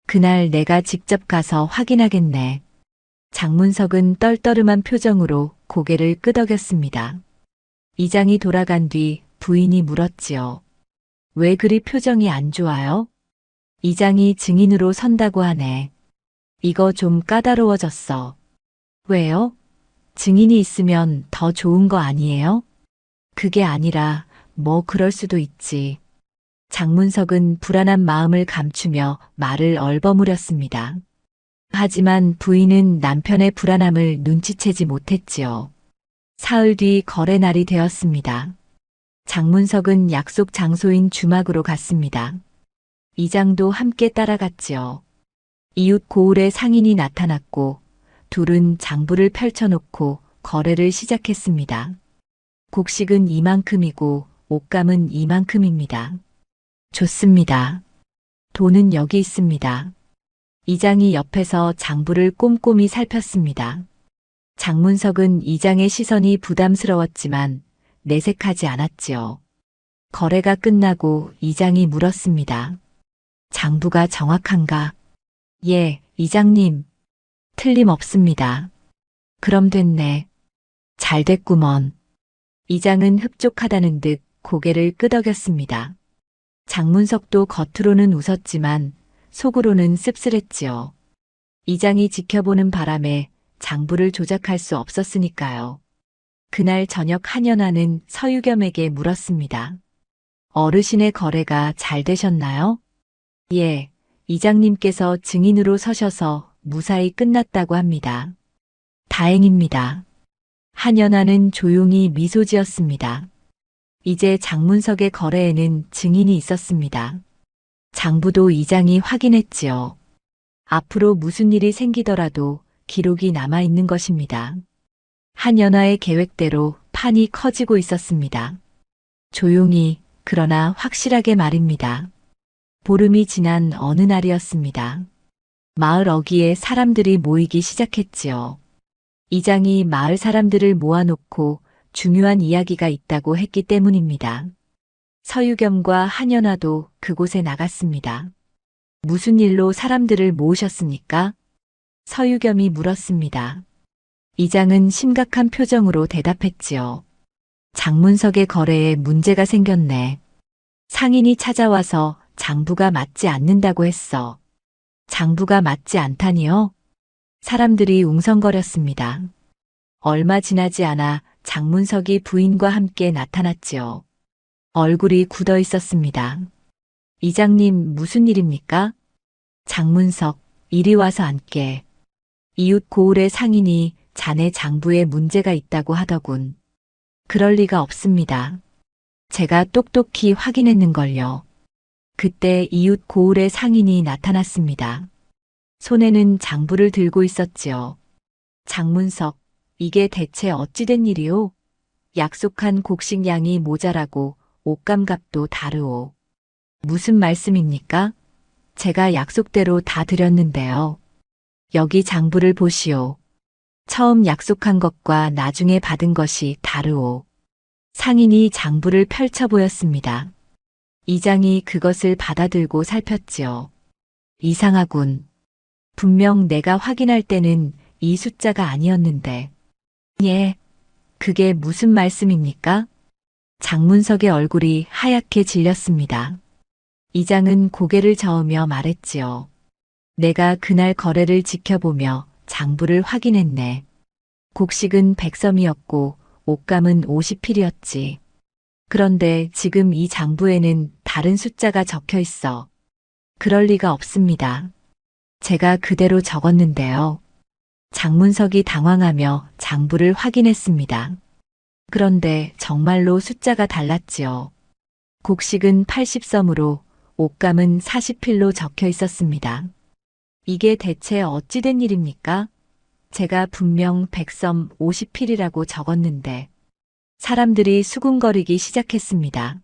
그날 내가 직접 가서 확인하겠네. 장문석은 떨떠름한 표정으로 고개를 끄덕였습니다. 이장이 돌아간 뒤 부인이 물었지요. 왜 그리 표정이 안 좋아요? 이장이 증인으로 선다고 하네. 이거 좀 까다로워졌어. 왜요? 증인이 있으면 더 좋은 거 아니에요? 그게 아니라 뭐 그럴 수도 있지. 장문석은 불안한 마음을 감추며 말을 얼버무렸습니다. 하지만 부인은 남편의 불안함을 눈치채지 못했지요. 사흘 뒤 거래 날이 되었습니다. 장문석은 약속 장소인 주막으로 갔습니다. 이장도 함께 따라갔지요. 이웃 고을의 상인이 나타났고 둘은 장부를 펼쳐놓고 거래를 시작했습니다. 곡식은 이만큼이고 옷감은 이만큼입니다. 좋습니다. 돈은 여기 있습니다. 이장이 옆에서 장부를 꼼꼼히 살폈습니다. 장문석은 이장의 시선이 부담스러웠지만 내색하지 않았지요. 거래가 끝나고 이장이 물었습니다. 장부가 정확한가? 예, 이장님. 틀림없습니다. 그럼 됐네. 잘 됐구먼. 이장은 흡족하다는 듯 고개를 끄덕였습니다. 장문석도 겉으로는 웃었지만 속으로는 씁쓸했지요. 이장이 지켜보는 바람에 장부를 조작할 수 없었으니까요. 그날 저녁 한연아는 서유겸에게 물었습니다. 어르신의 거래가 잘 되셨나요? 예, 이장님께서 증인으로 서셔서 무사히 끝났다고 합니다. 다행입니다. 한연아는 조용히 미소 지었습니다. 이제 장문석의 거래에는 증인이 있었습니다. 장부도 이장이 확인했지요. 앞으로 무슨 일이 생기더라도 기록이 남아있는 것입니다. 한연아의 계획대로 판이 커지고 있었습니다. 조용히 그러나 확실하게 말입니다. 보름이 지난 어느 날이었습니다. 마을 어귀에 사람들이 모이기 시작했지요. 이장이 마을 사람들을 모아놓고 중요한 이야기가 있다고 했기 때문입니다. 서유겸과 한연아도 그곳에 나갔습니다. 무슨 일로 사람들을 모으셨습니까? 서유겸이 물었습니다. 이장은 심각한 표정으로 대답했지요. 장문석의 거래에 문제가 생겼네. 상인이 찾아와서 장부가 맞지 않는다고 했어. 장부가 맞지 않다니요? 사람들이 웅성거렸습니다. 얼마 지나지 않아 장문석이 부인과 함께 나타났지요. 얼굴이 굳어 있었습니다. 이장님, 무슨 일입니까? 장문석, 이리 와서 앉게. 이웃 고을의 상인이 자네 장부에 문제가 있다고 하더군. 그럴 리가 없습니다. 제가 똑똑히 확인했는걸요. 그때 이웃 고을의 상인이 나타났습니다. 손에는 장부를 들고 있었지요. 장문석, 이게 대체 어찌된 일이오? 약속한 곡식 양이 모자라고 옷감값도 다르오. 무슨 말씀입니까? 제가 약속대로 다 드렸는데요. 여기 장부를 보시오. 처음 약속한 것과 나중에 받은 것이 다르오. 상인이 장부를 펼쳐 보였습니다. 이장이 그것을 받아들고 살폈지요. 이상하군. 분명 내가 확인할 때는 이 숫자가 아니었는데. 예, 그게 무슨 말씀입니까? 장문석의 얼굴이 하얗게 질렸습니다. 이장은 고개를 저으며 말했지요. 내가 그날 거래를 지켜보며 장부를 확인했네. 곡식은 100섬이었고 옷감은 50필이었지. 그런데 지금 이 장부에는 다른 숫자가 적혀 있어. 그럴 리가 없습니다. 제가 그대로 적었는데요. 장문석이 당황하며 장부를 확인했습니다. 그런데 정말로 숫자가 달랐지요. 곡식은 80섬으로 옷감은 40필로 적혀 있었습니다. 이게 대체 어찌 된 일입니까? 제가 분명 100섬 50필이라고 적었는데 사람들이 수군거리기 시작했습니다.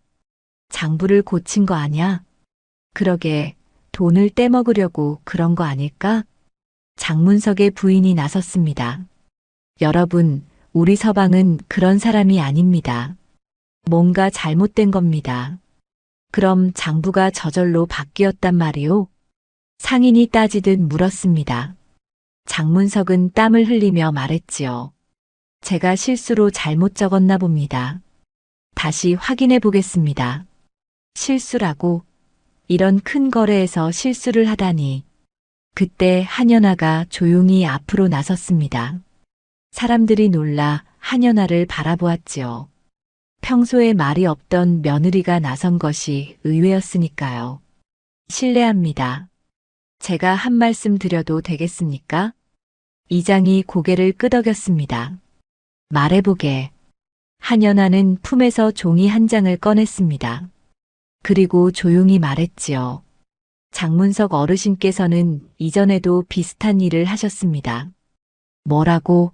장부를 고친 거 아냐? 그러게 돈을 떼먹으려고 그런 거 아닐까? 장문석의 부인이 나섰습니다. 여러분, 우리 서방은 그런 사람이 아닙니다. 뭔가 잘못된 겁니다. 그럼 장부가 저절로 바뀌었단 말이오? 상인이 따지듯 물었습니다. 장문석은 땀을 흘리며 말했지요. 제가 실수로 잘못 적었나 봅니다. 다시 확인해 보겠습니다. 실수라고? 이런 큰 거래에서 실수를 하다니. 그때 한연아가 조용히 앞으로 나섰습니다. 사람들이 놀라 한연아를 바라보았지요. 평소에 말이 없던 며느리가 나선 것이 의외였으니까요. 실례합니다. 제가 한 말씀 드려도 되겠습니까? 이장이 고개를 끄덕였습니다. 말해보게. 한연아는 품에서 종이 한 장을 꺼냈습니다. 그리고 조용히 말했지요. 장문석 어르신께서는 이전에도 비슷한 일을 하셨습니다. 뭐라고?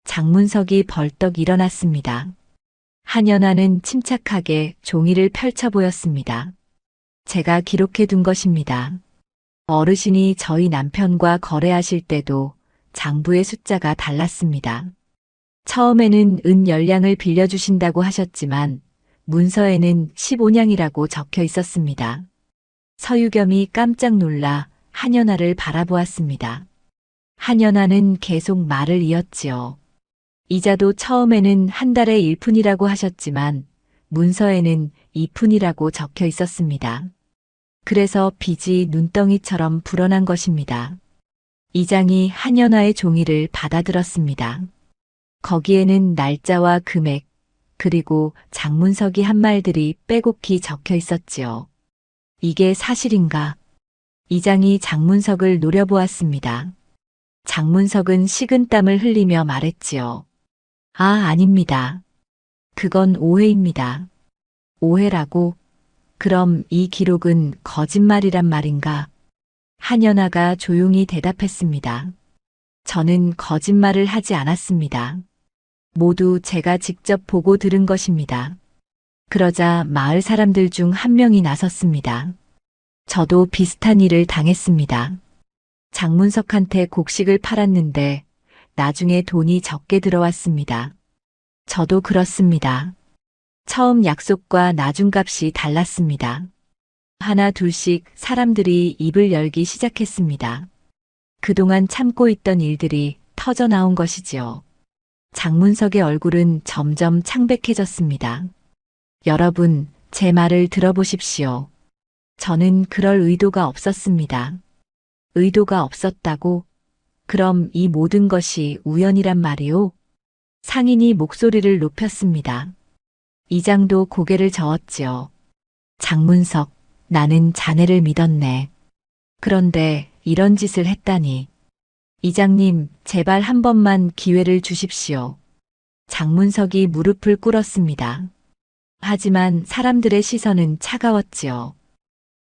장문석이 벌떡 일어났습니다. 한연아는 침착하게 종이를 펼쳐 보였습니다. 제가 기록해 둔 것입니다. 어르신이 저희 남편과 거래하실 때도 장부의 숫자가 달랐습니다. 처음에는 은 10량을 빌려주신다고 하셨지만 문서에는 15냥이라고 적혀 있었습니다. 서유겸이 깜짝 놀라 한연아를 바라보았습니다. 한연아는 계속 말을 이었지요. 이자도 처음에는 한 달에 1푼이라고 하셨지만 문서에는 2푼이라고 적혀 있었습니다. 그래서 빚이 눈덩이처럼 불어난 것입니다. 이장이 한연아의 종이를 받아들었습니다. 거기에는 날짜와 금액, 그리고 장문석이 한 말들이 빼곡히 적혀 있었지요. 이게 사실인가? 이장이 장문석을 노려보았습니다. 장문석은 식은땀을 흘리며 말했지요. 아, 아닙니다. 그건 오해입니다. 오해라고? 그럼 이 기록은 거짓말이란 말인가? 한연아가 조용히 대답했습니다. 저는 거짓말을 하지 않았습니다. 모두 제가 직접 보고 들은 것입니다. 그러자 마을 사람들 중 한 명이 나섰습니다. 저도 비슷한 일을 당했습니다. 장문석한테 곡식을 팔았는데 나중에 돈이 적게 들어왔습니다. 저도 그렇습니다. 처음 약속과 나중 값이 달랐습니다. 하나 둘씩 사람들이 입을 열기 시작했습니다. 그동안 참고 있던 일들이 터져 나온 것이지요. 장문석의 얼굴은 점점 창백해졌습니다. 여러분, 제 말을 들어보십시오. 저는 그럴 의도가 없었습니다. 의도가 없었다고? 그럼 이 모든 것이 우연이란 말이오? 상인이 목소리를 높였습니다. 이장도 고개를 저었지요. 장문석, 나는 자네를 믿었네. 그런데 이런 짓을 했다니. 이장님, 제발 한 번만 기회를 주십시오. 장문석이 무릎을 꿇었습니다. 하지만 사람들의 시선은 차가웠지요.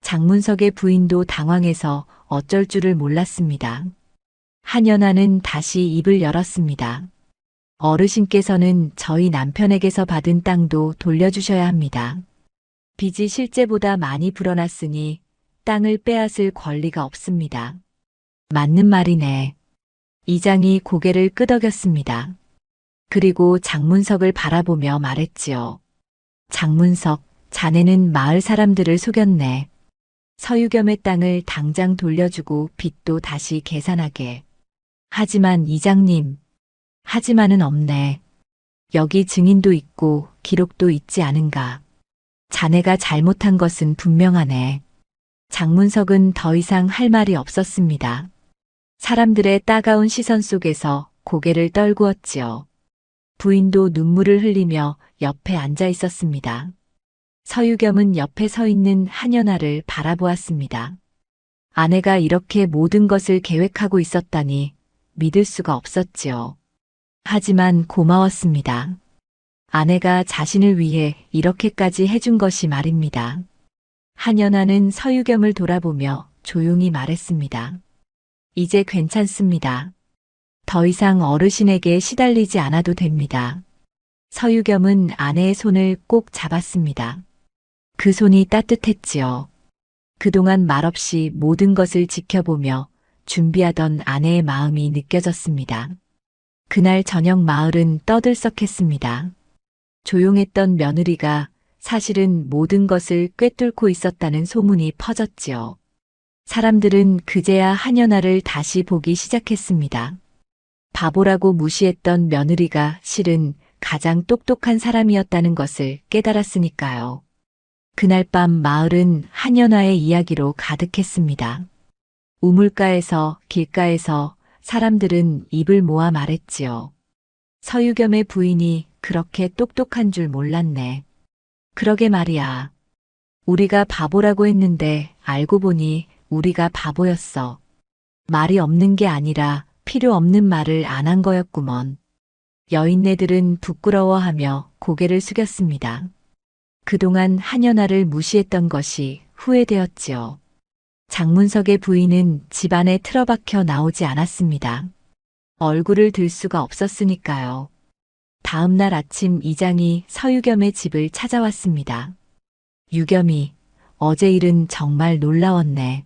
장문석의 부인도 당황해서 어쩔 줄을 몰랐습니다. 한연아는 다시 입을 열었습니다. 어르신께서는 저희 남편에게서 받은 땅도 돌려주셔야 합니다. 빚이 실제보다 많이 불어났으니 땅을 빼앗을 권리가 없습니다. 맞는 말이네. 이장이 고개를 끄덕였습니다. 그리고 장문석을 바라보며 말했지요. 장문석, 자네는 마을 사람들을 속였네. 서유겸의 땅을 당장 돌려주고 빚도 다시 계산하게. 하지만 이장님, 하지만은 없네. 여기 증인도 있고 기록도 있지 않은가. 자네가 잘못한 것은 분명하네. 장문석은 더 이상 할 말이 없었습니다. 사람들의 따가운 시선 속에서 고개를 떨구었지요. 부인도 눈물을 흘리며 옆에 앉아 있었습니다. 서유겸은 옆에 서 있는 한연아를 바라보았습니다. 아내가 이렇게 모든 것을 계획하고 있었다니 믿을 수가 없었지요. 하지만 고마웠습니다. 아내가 자신을 위해 이렇게까지 해준 것이 말입니다. 한연아는 서유겸을 돌아보며 조용히 말했습니다. 이제 괜찮습니다. 더 이상 어르신에게 시달리지 않아도 됩니다. 서유겸은 아내의 손을 꼭 잡았습니다. 그 손이 따뜻했지요. 그동안 말없이 모든 것을 지켜보며 준비하던 아내의 마음이 느껴졌습니다. 그날 저녁 마을은 떠들썩했습니다. 조용했던 며느리가 사실은 모든 것을 꿰뚫고 있었다는 소문이 퍼졌지요. 사람들은 그제야 한연아를 다시 보기 시작했습니다. 바보라고 무시했던 며느리가 실은 가장 똑똑한 사람이었다는 것을 깨달았으니까요. 그날 밤 마을은 한연아의 이야기로 가득했습니다. 우물가에서, 길가에서 사람들은 입을 모아 말했지요. 서유겸의 부인이 그렇게 똑똑한 줄 몰랐네. 그러게 말이야. 우리가 바보라고 했는데 알고 보니 우리가 바보였어. 말이 없는 게 아니라 필요 없는 말을 안 한 거였구먼. 여인네들은 부끄러워하며 고개를 숙였습니다. 그동안 한연아를 무시했던 것이 후회되었지요. 장문석의 부인은 집안에 틀어박혀 나오지 않았습니다. 얼굴을 들 수가 없었으니까요. 다음 날 아침 이장이 서유겸의 집을 찾아왔습니다. 유겸이, 어제 일은 정말 놀라웠네.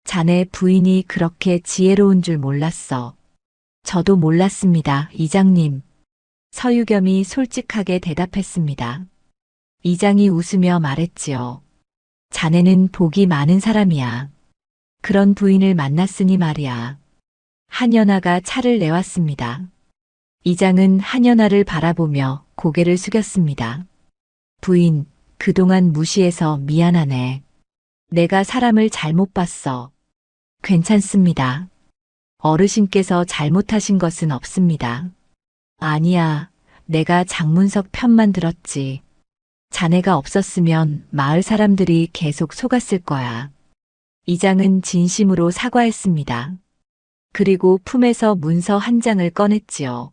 자네 부인이 그렇게 지혜로운 줄 몰랐어. 저도 몰랐습니다, 이장님. 서유겸이 솔직하게 대답했습니다. 이장이 웃으며 말했지요. 자네는 복이 많은 사람이야. 그런 부인을 만났으니 말이야. 한연아가 차를 내왔습니다. 이장은 한연아를 바라보며 고개를 숙였습니다. 부인, 그동안 무시해서 미안하네. 내가 사람을 잘못 봤어. 괜찮습니다. 어르신께서 잘못하신 것은 없습니다. 아니야, 내가 장문석 편만 들었지. 자네가 없었으면 마을 사람들이 계속 속았을 거야. 이장은 진심으로 사과했습니다. 그리고 품에서 문서 한 장을 꺼냈지요.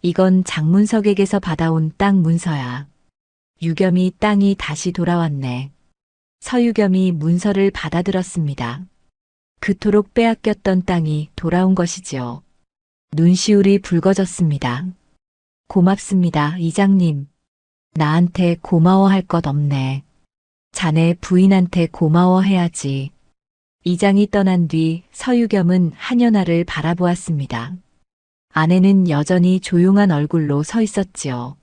이건 장문석에게서 받아온 땅 문서야. 유겸이 땅이 다시 돌아왔네. 서유겸이 문서를 받아들었습니다. 그토록 빼앗겼던 땅이 돌아온 것이지요. 눈시울이 붉어졌습니다. 고맙습니다, 이장님. 나한테 고마워할 것 없네. 자네 부인한테 고마워해야지. 이장이 떠난 뒤 서유겸은 한연아를 바라보았습니다. 아내는 여전히 조용한 얼굴로 서 있었지요.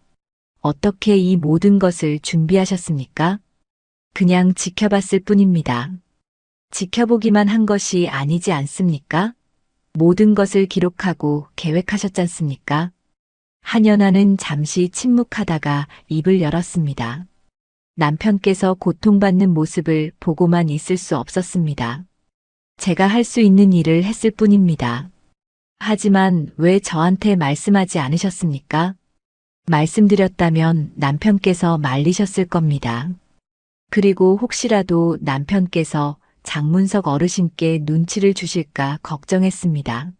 어떻게 이 모든 것을 준비하셨습니까? 그냥 지켜봤을 뿐입니다. 지켜보기만 한 것이 아니지 않습니까? 모든 것을 기록하고 계획하셨잖습니까? 한연아는 잠시 침묵하다가 입을 열었습니다. 남편께서 고통받는 모습을 보고만 있을 수 없었습니다. 제가 할 수 있는 일을 했을 뿐입니다. 하지만 왜 저한테 말씀하지 않으셨습니까? 말씀드렸다면 남편께서 말리셨을 겁니다. 그리고 혹시라도 남편께서 장문석 어르신께 눈치를 주실까 걱정했습니다.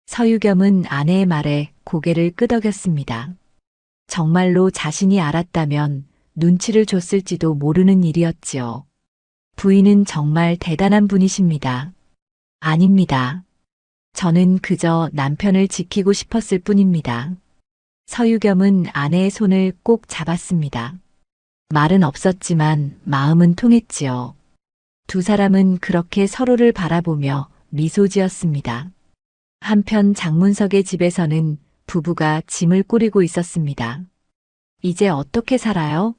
서유겸은 아내의 말에 고개를 끄덕였습니다. 정말로 자신이 알았다면 눈치를 줬을지도 모르는 일이었지요. 부인은 정말 대단한 분이십니다. 아닙니다. 저는 그저 남편을 지키고 싶었을 뿐입니다. 서유겸은 아내의 손을 꼭 잡았습니다. 말은 없었지만 마음은 통했지요. 두 사람은 그렇게 서로를 바라보며 미소 지었습니다. 한편 장문석의 집에서는 부부가 짐을 꾸리고 있었습니다. 이제 어떻게 살아요?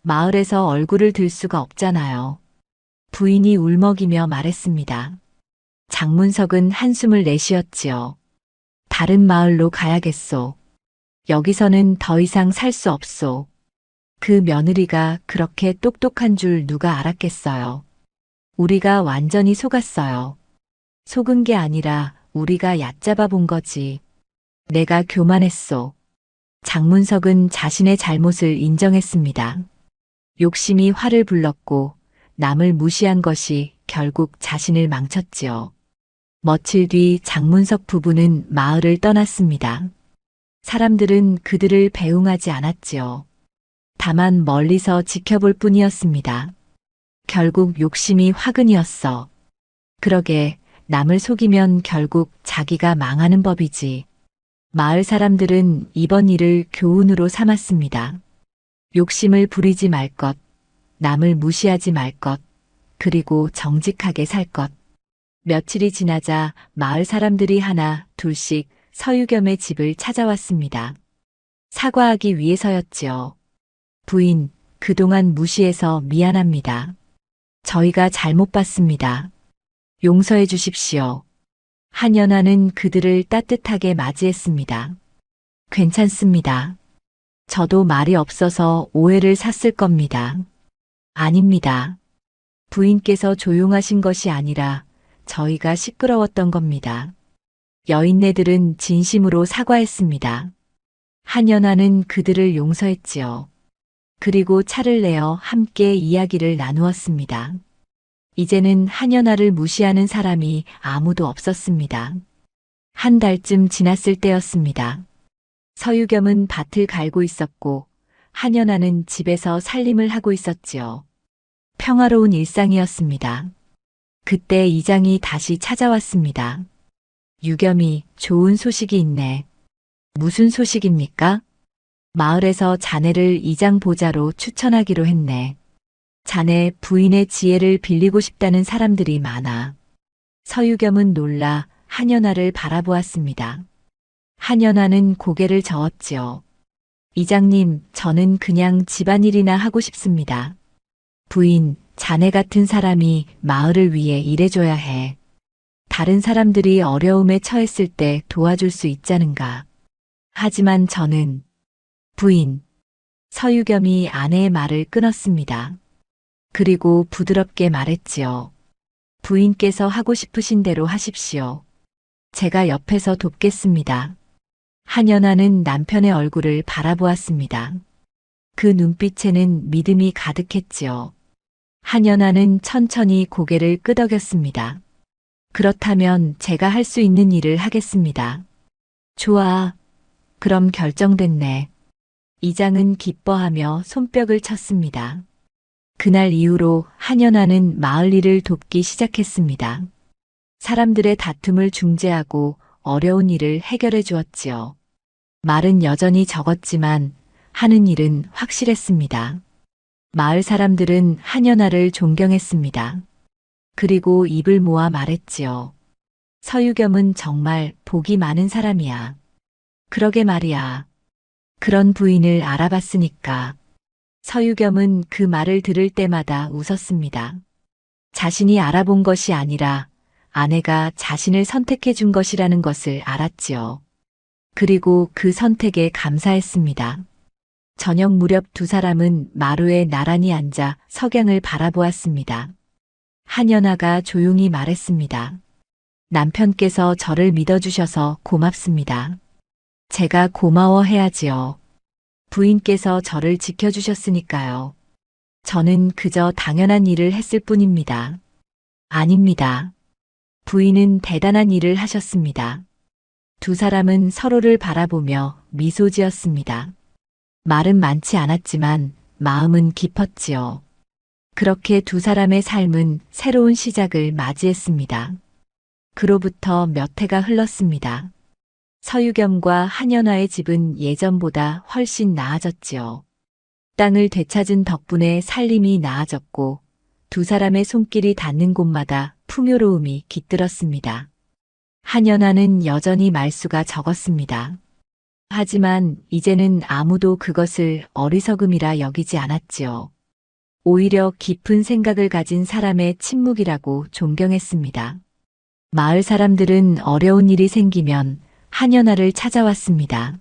마을에서 얼굴을 들 수가 없잖아요. 부인이 울먹이며 말했습니다. 장문석은 한숨을 내쉬었지요. 다른 마을로 가야겠소. 여기서는 더 이상 살 수 없소. 그 며느리가 그렇게 똑똑한 줄 누가 알았겠어요. 우리가 완전히 속았어요. 속은 게 아니라 우리가 얕잡아 본 거지. 내가 교만했소. 장문석은 자신의 잘못을 인정했습니다. 욕심이 화를 불렀고 남을 무시한 것이 결국 자신을 망쳤지요. 며칠 뒤 장문석 부부는 마을을 떠났습니다. 사람들은 그들을 배웅하지 않았지요. 다만 멀리서 지켜볼 뿐이었습니다. 결국 욕심이 화근이었어. 그러게 남을 속이면 결국 자기가 망하는 법이지. 마을 사람들은 이번 일을 교훈으로 삼았습니다. 욕심을 부리지 말 것, 남을 무시하지 말 것, 그리고 정직하게 살 것. 며칠이 지나자 마을 사람들이 하나 둘씩 서유겸의 집을 찾아왔습니다. 사과하기 위해서였지요. 부인, 그동안 무시해서 미안합니다. 저희가 잘못 봤습니다. 용서해 주십시오. 한연아는 그들을 따뜻하게 맞이했습니다. 괜찮습니다. 저도 말이 없어서 오해를 샀을 겁니다. 아닙니다. 부인께서 조용하신 것이 아니라 저희가 시끄러웠던 겁니다. 여인네들은 진심으로 사과했습니다. 한연아는 그들을 용서했지요. 그리고 차를 내어 함께 이야기를 나누었습니다. 이제는 한연아를 무시하는 사람이 아무도 없었습니다. 한 달쯤 지났을 때였습니다. 서유겸은 밭을 갈고 있었고 한연아는 집에서 살림을 하고 있었지요. 평화로운 일상이었습니다. 그때 이장이 다시 찾아왔습니다. 유겸이, 좋은 소식이 있네. 무슨 소식입니까? 마을에서 자네를 이장 보자로 추천하기로 했네. 자네 부인의 지혜를 빌리고 싶다는 사람들이 많아. 서유겸은 놀라 한연아를 바라보았습니다. 한연아는 고개를 저었지요. 이장님, 저는 그냥 집안일이나 하고 싶습니다. 부인, 자네 같은 사람이 마을을 위해 일해줘야 해. 다른 사람들이 어려움에 처했을 때 도와줄 수 있자는가. 하지만 저는 부인. 서유겸이 아내의 말을 끊었습니다. 그리고 부드럽게 말했지요. 부인께서 하고 싶으신 대로 하십시오. 제가 옆에서 돕겠습니다. 한연아는 남편의 얼굴을 바라보았습니다. 그 눈빛에는 믿음이 가득했지요. 한연아는 천천히 고개를 끄덕였습니다. 그렇다면 제가 할 수 있는 일을 하겠습니다. 좋아. 그럼 결정됐네. 이장은 기뻐하며 손뼉을 쳤습니다. 그날 이후로 한연아는 마을 일을 돕기 시작했습니다. 사람들의 다툼을 중재하고 어려운 일을 해결해 주었지요. 말은 여전히 적었지만 하는 일은 확실했습니다. 마을 사람들은 한연아를 존경했습니다. 그리고 입을 모아 말했지요. 서유겸은 정말 복이 많은 사람이야. 그러게 말이야. 그런 부인을 알아봤으니까. 서유겸은 그 말을 들을 때마다 웃었습니다. 자신이 알아본 것이 아니라 아내가 자신을 선택해 준 것이라는 것을 알았지요. 그리고 그 선택에 감사했습니다. 저녁 무렵 두 사람은 마루에 나란히 앉아 석양을 바라보았습니다. 한연아가 조용히 말했습니다. 남편께서 저를 믿어주셔서 고맙습니다. 제가 고마워해야지요. 부인께서 저를 지켜주셨으니까요. 저는 그저 당연한 일을 했을 뿐입니다. 아닙니다. 부인은 대단한 일을 하셨습니다. 두 사람은 서로를 바라보며 미소 지었습니다. 말은 많지 않았지만 마음은 깊었지요. 그렇게 두 사람의 삶은 새로운 시작을 맞이했습니다. 그로부터 몇 해가 흘렀습니다. 서유겸과 한연아의 집은 예전보다 훨씬 나아졌지요. 땅을 되찾은 덕분에 살림이 나아졌고 두 사람의 손길이 닿는 곳마다 풍요로움이 깃들었습니다. 한연아는 여전히 말수가 적었습니다. 하지만 이제는 아무도 그것을 어리석음이라 여기지 않았지요. 오히려 깊은 생각을 가진 사람의 침묵이라고 존경했습니다. 마을 사람들은 어려운 일이 생기면 한연아를 찾아왔습니다.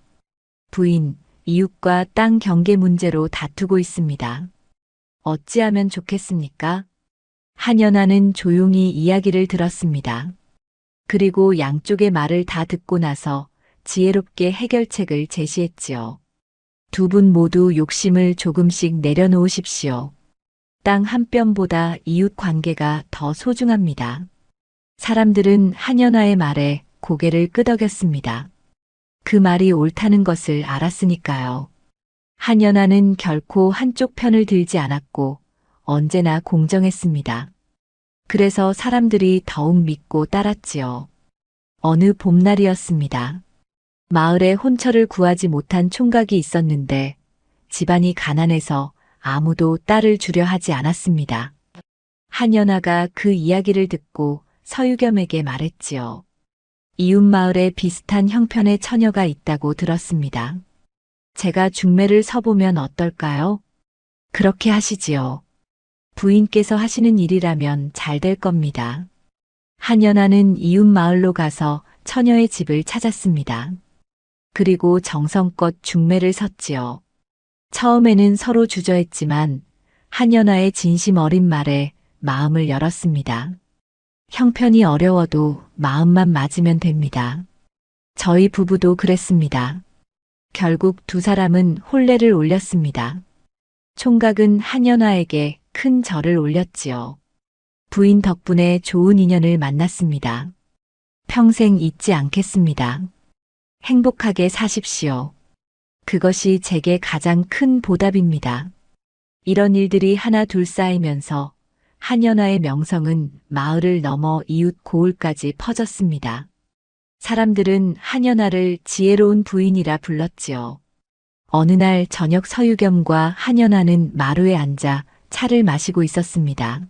부인, 이웃과 땅 경계 문제로 다투고 있습니다. 어찌하면 좋겠습니까? 한연아는 조용히 이야기를 들었습니다. 그리고 양쪽의 말을 다 듣고 나서 지혜롭게 해결책을 제시했지요. 두 분 모두 욕심을 조금씩 내려놓으십시오. 땅 한 뼘보다 이웃 관계가 더 소중합니다. 사람들은 한연아의 말에 고개를 끄덕였습니다. 그 말이 옳다는 것을 알았으니까요. 한연아는 결코 한쪽 편을 들지 않았고 언제나 공정했습니다. 그래서 사람들이 더욱 믿고 따랐지요. 어느 봄날이었습니다. 마을에 혼처를 구하지 못한 총각이 있었는데 집안이 가난해서 아무도 딸을 주려 하지 않았습니다. 한연아가 그 이야기를 듣고 서유겸에게 말했지요. 이웃 마을에 비슷한 형편의 처녀가 있다고 들었습니다. 제가 중매를 서보면 어떨까요? 그렇게 하시지요. 부인께서 하시는 일이라면 잘 될 겁니다. 한연아는 이웃 마을로 가서 처녀의 집을 찾았습니다. 그리고 정성껏 중매를 섰지요. 처음에는 서로 주저했지만 한연아의 진심 어린 말에 마음을 열었습니다. 형편이 어려워도 마음만 맞으면 됩니다. 저희 부부도 그랬습니다. 결국 두 사람은 혼례를 올렸습니다. 총각은 한연아에게 큰 절을 올렸지요. 부인 덕분에 좋은 인연을 만났습니다. 평생 잊지 않겠습니다. 행복하게 사십시오. 그것이 제게 가장 큰 보답입니다. 이런 일들이 하나 둘 쌓이면서 한연아의 명성은 마을을 넘어 이웃 고을까지 퍼졌습니다. 사람들은 한연아를 지혜로운 부인이라 불렀지요. 어느 날 저녁 서유겸과 한연아는 마루에 앉아 차를 마시고 있었습니다.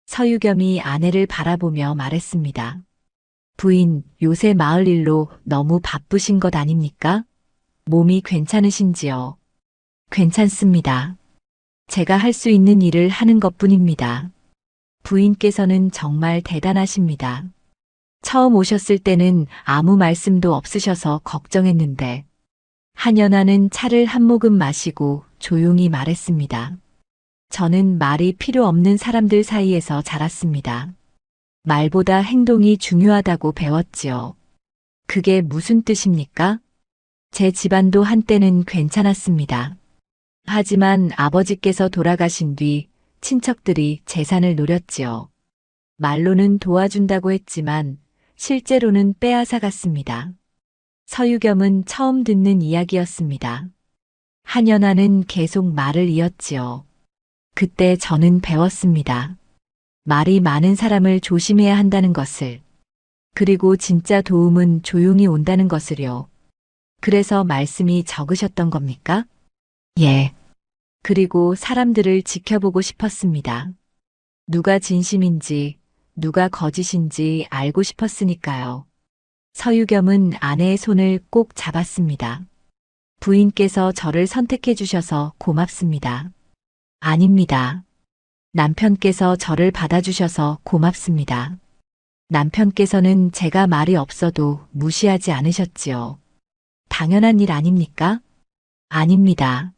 서유겸이 아내를 바라보며 말했습니다. 부인, 요새 마을 일로 너무 바쁘신 것 아닙니까? 몸이 괜찮으신지요? 괜찮습니다. 제가 할 수 있는 일을 하는 것뿐입니다. 부인께서는 정말 대단하십니다. 처음 오셨을 때는 아무 말씀도 없으셔서 걱정했는데 한연아는 차를 한 모금 마시고 조용히 말했습니다. 저는 말이 필요 없는 사람들 사이에서 자랐습니다. 말보다 행동이 중요하다고 배웠지요. 그게 무슨 뜻입니까? 제 집안도 한때는 괜찮았습니다. 하지만 아버지께서 돌아가신 뒤 친척들이 재산을 노렸지요. 말로는 도와준다고 했지만 실제로는 빼앗아갔습니다. 서유겸은 처음 듣는 이야기였습니다. 한연아는 계속 말을 이었지요. 그때 저는 배웠습니다. 말이 많은 사람을 조심해야 한다는 것을. 그리고 진짜 도움은 조용히 온다는 것을요. 그래서 말씀이 적으셨던 겁니까? 예. 그리고 사람들을 지켜보고 싶었습니다. 누가 진심인지, 누가 거짓인지 알고 싶었으니까요. 서유겸은 아내의 손을 꼭 잡았습니다. 부인께서 저를 선택해 주셔서 고맙습니다. 아닙니다. 남편께서 저를 받아주셔서 고맙습니다. 남편께서는 제가 말이 없어도 무시하지 않으셨지요. 당연한 일 아닙니까? 아닙니다.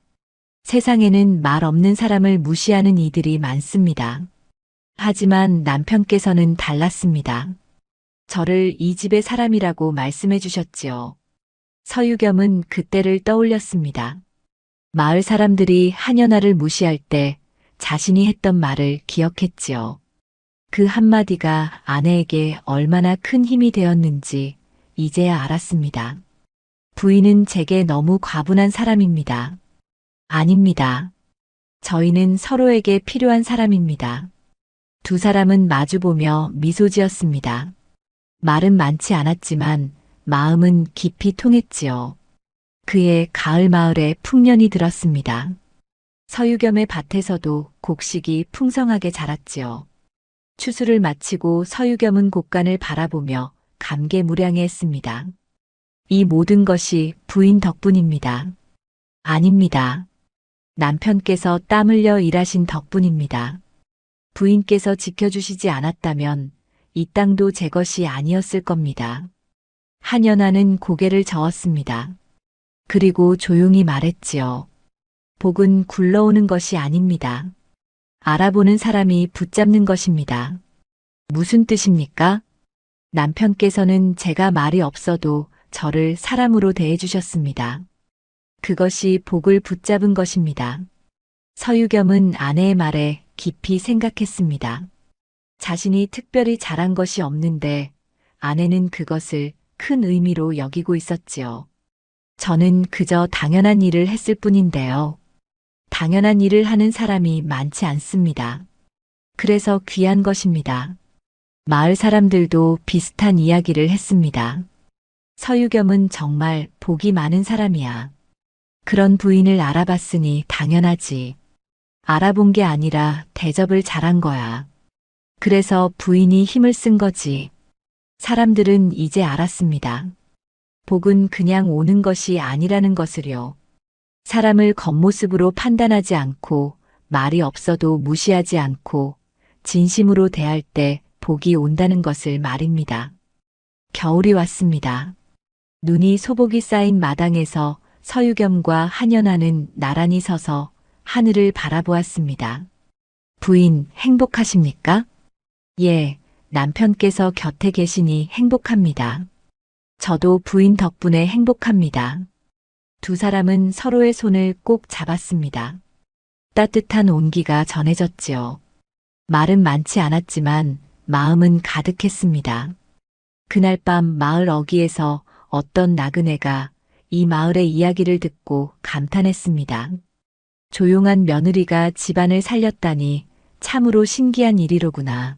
세상에는 말 없는 사람을 무시하는 이들이 많습니다. 하지만 남편께서는 달랐습니다. 저를 이 집의 사람이라고 말씀해 주셨지요. 서유겸은 그때를 떠올렸습니다. 마을 사람들이 한연아를 무시할 때 자신이 했던 말을 기억했지요. 그 한마디가 아내에게 얼마나 큰 힘이 되었는지 이제야 알았습니다. 부인은 제게 너무 과분한 사람입니다. 아닙니다. 저희는 서로에게 필요한 사람입니다. 두 사람은 마주보며 미소 지었습니다. 말은 많지 않았지만 마음은 깊이 통했지요. 그의 가을 마을에 풍년이 들었습니다. 서유겸의 밭에서도 곡식이 풍성하게 자랐지요. 추수를 마치고 서유겸은 곡간을 바라보며 감개무량해했습니다. 이 모든 것이 부인 덕분입니다. 아닙니다. 남편께서 땀 흘려 일하신 덕분입니다. 부인께서 지켜주시지 않았다면 이 땅도 제 것이 아니었을 겁니다. 한연아는 고개를 저었습니다. 그리고 조용히 말했지요. 복은 굴러오는 것이 아닙니다. 알아보는 사람이 붙잡는 것입니다. 무슨 뜻입니까? 남편께서는 제가 말이 없어도 저를 사람으로 대해주셨습니다. 그것이 복을 붙잡은 것입니다. 서유겸은 아내의 말에 깊이 생각했습니다. 자신이 특별히 잘한 것이 없는데 아내는 그것을 큰 의미로 여기고 있었지요. 저는 그저 당연한 일을 했을 뿐인데요. 당연한 일을 하는 사람이 많지 않습니다. 그래서 귀한 것입니다. 마을 사람들도 비슷한 이야기를 했습니다. 서유겸은 정말 복이 많은 사람이야. 그런 부인을 알아봤으니 당연하지. 알아본 게 아니라 대접을 잘한 거야. 그래서 부인이 힘을 쓴 거지. 사람들은 이제 알았습니다. 복은 그냥 오는 것이 아니라는 것을요. 사람을 겉모습으로 판단하지 않고 말이 없어도 무시하지 않고 진심으로 대할 때 복이 온다는 것을 말입니다. 겨울이 왔습니다. 눈이 소복이 쌓인 마당에서 서유겸과 한연아는 나란히 서서 하늘을 바라보았습니다. 부인, 행복하십니까? 예, 남편께서 곁에 계시니 행복합니다. 저도 부인 덕분에 행복합니다. 두 사람은 서로의 손을 꼭 잡았습니다. 따뜻한 온기가 전해졌지요. 말은 많지 않았지만 마음은 가득했습니다. 그날 밤 마을 어귀에서 어떤 나그네가 이 마을의 이야기를 듣고 감탄했습니다. 조용한 며느리가 집안을 살렸다니 참으로 신기한 일이로구나.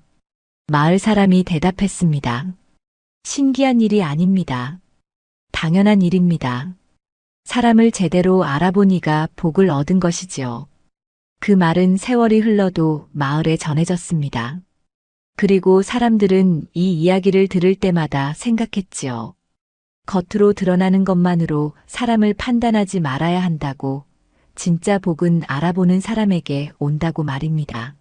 마을 사람이 대답했습니다. 신기한 일이 아닙니다. 당연한 일입니다. 사람을 제대로 알아보니가 복을 얻은 것이지요. 그 말은 세월이 흘러도 마을에 전해졌습니다. 그리고 사람들은 이 이야기를 들을 때마다 생각했지요. 겉으로 드러나는 것만으로 사람을 판단하지 말아야 한다고, 진짜 복은 알아보는 사람에게 온다고 말입니다.